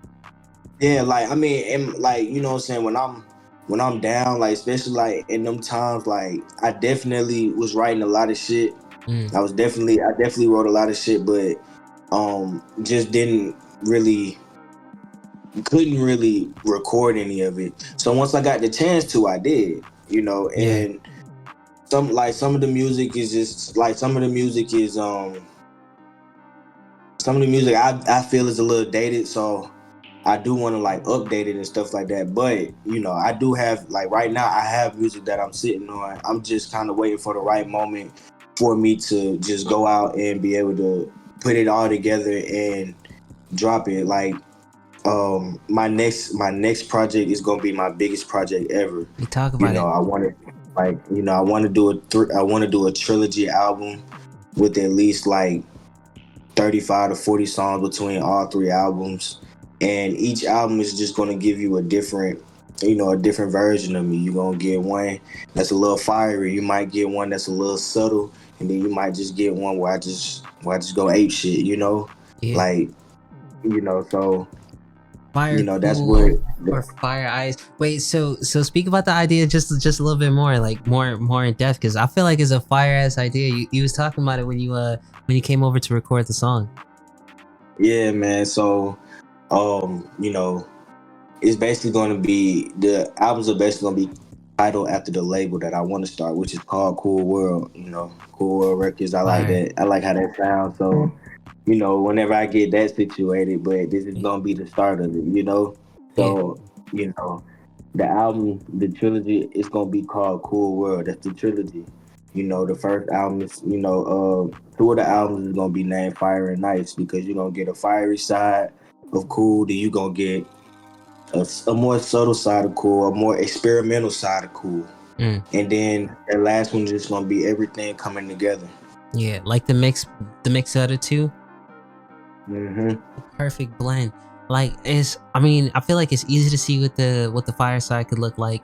yeah, like I mean, and like, you know what I'm saying, when I'm down, like especially like in them times, like I definitely was writing a lot of shit. Mm. I definitely wrote a lot of shit, but just couldn't really record any of it. So once I got the chance to, I did, you know. Yeah. And some of the music is some of the music I feel is a little dated, so I do want to like update it and stuff like that. But you know, I do have like right now I have music that I'm sitting on. I'm just kind of waiting for the right moment for me to just go out and be able to put it all together and drop it. Like my next project is gonna be my biggest project ever. We talk You about know, it. I want to like I want to do I want to do a trilogy album with at least like 35 to 40 songs between all 3 albums, and each album is just going to give you a different a different version of me. You're going to get one that's a little fiery, you might get one that's a little subtle, and then you might just get one where I just go ape shit, Yeah. like so Fire that's Cool what or Fire Ice. Wait, so speak about the idea just a little bit more, like more in depth, because I feel like it's a fire ass idea. You was talking about it when you came over to record the song. Yeah, man. So it's basically going to be, the albums are basically going to be titled after the label that I want to start, which is called Cool World. Cool World Records. I like Fire. that. I like how that sounds. So whenever I get that situated, but this is gonna be the start of it. Yeah. So the album, the trilogy, is gonna be called Cool World. That's the trilogy. The first album is, 2 of the albums is gonna be named Fire and Ice, because you're gonna get a fiery side of Cool, then you're gonna get a more subtle side of Cool, a more experimental side of Cool, and then the last one is just gonna be everything coming together. Yeah, like the mix of the 2. Mm-hmm. Perfect blend. Like I feel like it's easy to see what the fire side could look like.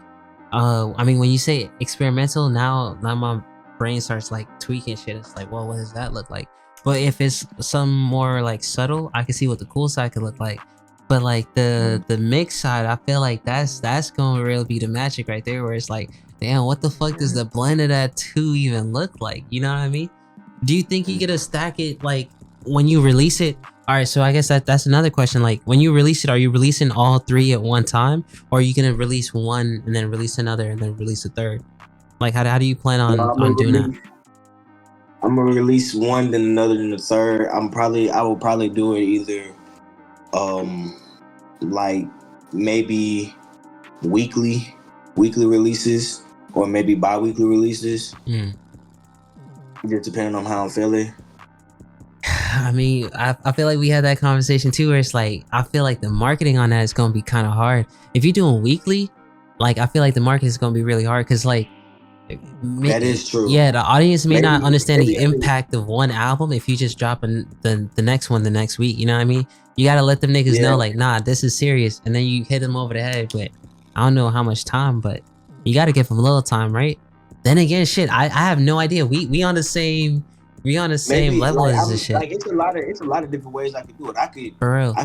When you say experimental, now my brain starts like tweaking shit. It's like, well, what does that look like? But if it's some more like subtle, I can see what the cool side could look like. But like the mix side, I feel like that's gonna really be the magic right there, where it's like, damn, what the fuck does the blend of that 2 even look like? You know what I mean? Do you think you get to stack it like when you release it? All right, so I guess that's another question. Like, when you release it, are you releasing all 3 at one time, or are you gonna release one and then release another and then release a third? Like, how do you plan on doing that? I'm gonna release one, then another, then the third. I will probably do it either, like maybe weekly releases, or maybe bi-weekly releases. Just depending on how I'm feeling. I feel like we had that conversation too, where it's like, I feel like the marketing on that is gonna be kind of hard. If you're doing weekly, like, I feel like the marketing is gonna be really hard, because like, that is true. Yeah, the audience may not understand the impact of one album if you just drop the next one the next week. You know what I mean? You gotta let them niggas know, like, nah, this is serious, and then you hit them over the head. But I don't know how much time, but you gotta give them a little time, right? Then again, shit, I have no idea. We on the same level as this shit. Like, it's a lot of different ways I could do it. I could ramp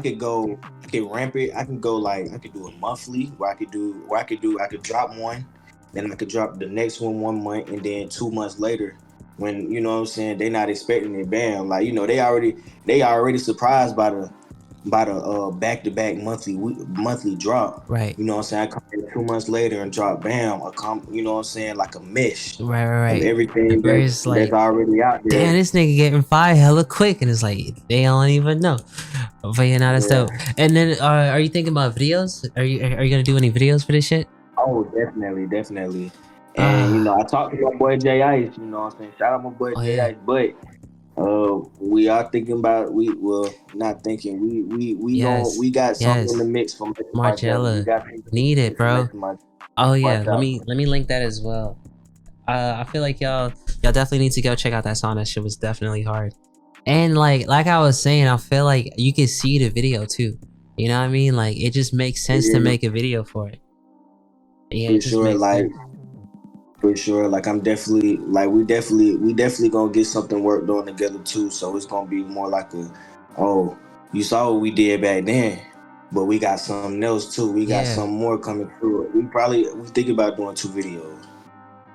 it. I can do a monthly, where I could drop one, then I could drop the next one 1 month, and then 2 months later, when they're not expecting it, bam, like they already surprised by the back-to-back monthly drop. Right. I come in 2 months later and drop, bam, like a mesh. Right. Of everything that's already out there. Damn, this nigga getting fired hella quick, and it's like, they don't even know. But that's dope. And then are you thinking about videos? Are you gonna do any videos for this shit? Oh, definitely. And I talked to my boy J Ice, shout out my boy J Ice, but we are thinking about, we got something in the mix from Marcella. Need it, bro. Oh yeah, let me link that as well. I feel like y'all definitely need to go check out that song. That shit was definitely hard. And like I was saying, I feel like you can see the video too. You know what I mean? Like, it just makes sense to make a video for it. Yeah, for sure. Like, I'm definitely, like, we definitely gonna get something worked on together too. So it's gonna be more like you saw what we did back then, but we got something else too. We got something more coming through. We thinking about doing 2 videos.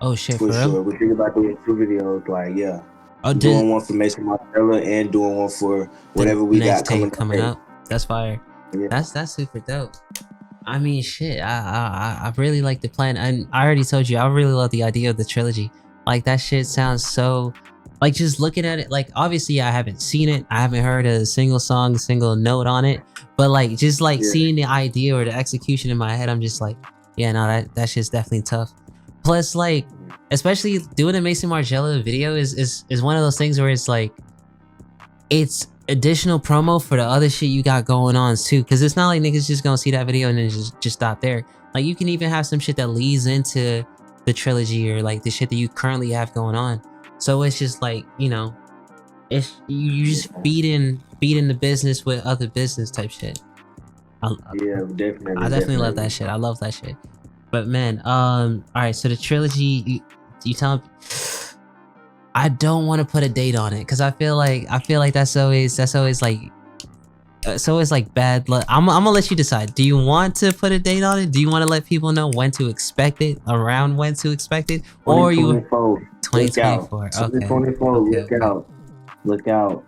Oh shit, for sure. Real? We thinking about doing 2 videos. Like, doing one for Mason Marcella and doing one for whatever we got coming up. That's fire. Yeah. That's super dope. I mean, shit, I really like the plan, and I already told you I really love the idea of the trilogy. Like, that shit sounds so like just looking at it, like obviously I haven't seen it, I haven't heard a single song, single note on it, but like just like Yeah. seeing the idea or the execution in my head, I'm just like, yeah, no, that shit's definitely tough. Plus, like, especially doing a Mason Margiela video is one of those things where it's like, it's additional promo for the other shit you got going on too, because it's not like niggas just gonna see that video and then just stop there. Like, you can even have some shit that leads into the trilogy or like the shit that you currently have going on. So it's just like, you know, it's you just feeding the business with other business type shit. Yeah, definitely. I definitely love that shit. I love that shit. But man, all right. So the trilogy, you tell me. I don't want to put a date on it because I feel like that's always like it's always like bad luck. I'm gonna let you decide. Do you want to put a date on it? Do you want to let people know when to expect it, around when to expect it, or you 2024? Okay. 2024. Okay, Look out! Look out!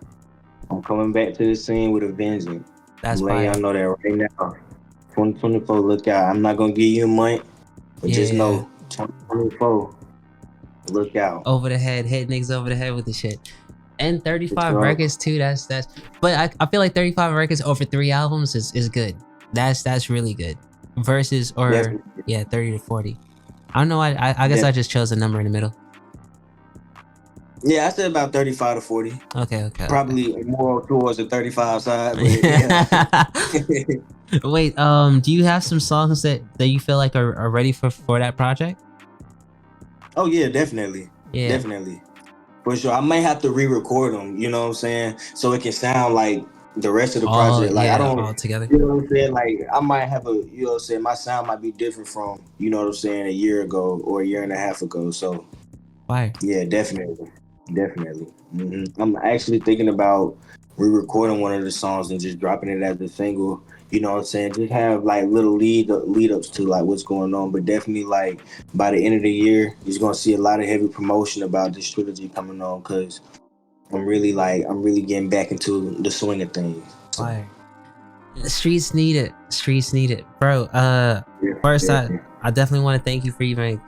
I'm coming back to the scene with a vengeance. That's I'm letting y'all know that right now. 2024. Look out! I'm not gonna give you a month, but just know 2024. Look out. Over the head, hit niggas over the head with the shit. And 35 records too, that's but I feel like 35 records over 3 albums is good. That's really good. Versus or yeah, 30 to 40. I don't know, I guess I just chose a number in the middle. Yeah, I said about 35 to 40. Okay. Probably more towards the 35 side, but yeah. Wait, do you have some songs that you feel like are ready for that project? Oh yeah, definitely. Yeah. Definitely. For sure. I may have to re-record them, you know what I'm saying? So it can sound like the rest of the project. Like I don't all together. You know what I'm saying? Like I might have you know what I'm saying, my sound might be different from, you know what I'm saying, a year ago or a year and a half ago. So why? Yeah, definitely. I'm actually thinking about re-recording one of the songs and just dropping it as a single. You know what I'm saying? Just have like little lead ups to like what's going on. But definitely like by the end of the year, you're gonna see a lot of heavy promotion about this trilogy coming on because I'm really getting back into the swing of things. So. Why? The streets need it, bro. First I definitely want to thank you for even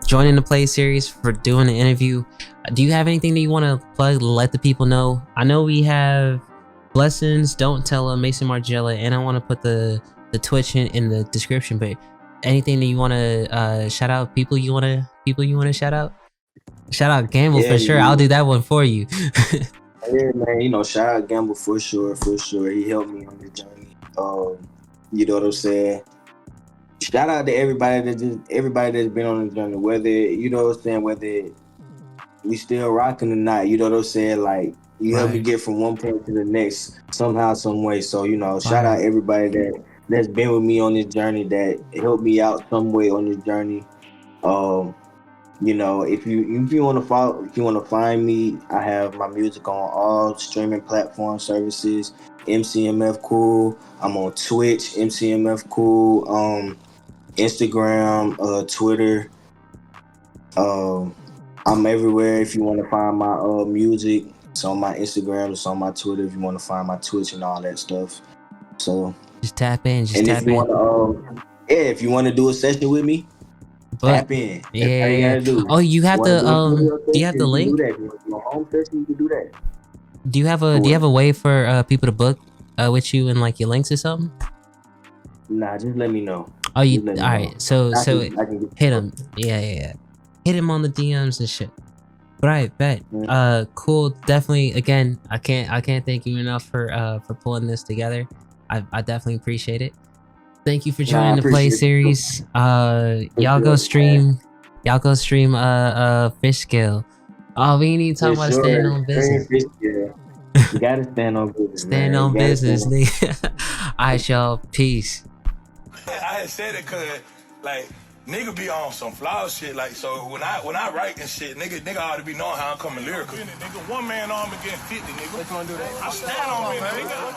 joining the PLAE Series, for doing the interview. Do you have anything that you want to plug, let the people know? I know we have Blessings, Don't Tell Him, Mason Margiela, and I want to put the Twitch in the description, but anything that you want to shout out, people you want to shout out? Shout out Gamble for sure. I'll do that one for you. Yeah, man, you know, shout out Gamble for sure. He helped me on the journey. You know what I'm saying? Shout out to everybody that's been on the journey, whether, you know what I'm saying, whether we still rocking or not, you know what I'm saying? Like, you helped me get from one point to the next somehow, some way. So, you know, shout out everybody that's been with me on this journey, that helped me out some way on this journey. You know, if you want to find me, I have my music on all streaming platform services. MCMF Cool. I'm on Twitch, MCMF Cool. Instagram, Twitter. I'm everywhere. If you want to find my music, it's on my Instagram, it's on my Twitter. If you want to find my Twitch and all that stuff, so just tap in. If you want to do a session with me, tap in. Yeah. You gotta do. Oh, you have the do you have the link? Do that. Your home session, you can do that. Do you have a way for people to book with you and like your links or something? Nah, just let me know. Oh, you all right? So hit him. Yeah. Hit him on the DMs and shit. But I bet. Cool. Definitely. Again, I can't thank you enough for pulling this together. I definitely appreciate it. Thank you for joining the PLAE Series. Y'all go stream Fish Scale. Oh, we ain't even talking about staying on business. You gotta stand on business. Stand on business, nigga. Alright, y'all. Peace. I had said it cause like nigga be on some flawed shit, like, so when I write and shit, nigga ought to be knowing how I'm coming lyrical. Nigga, one man arm against 50, nigga. Let's do that. I stand on it, nigga.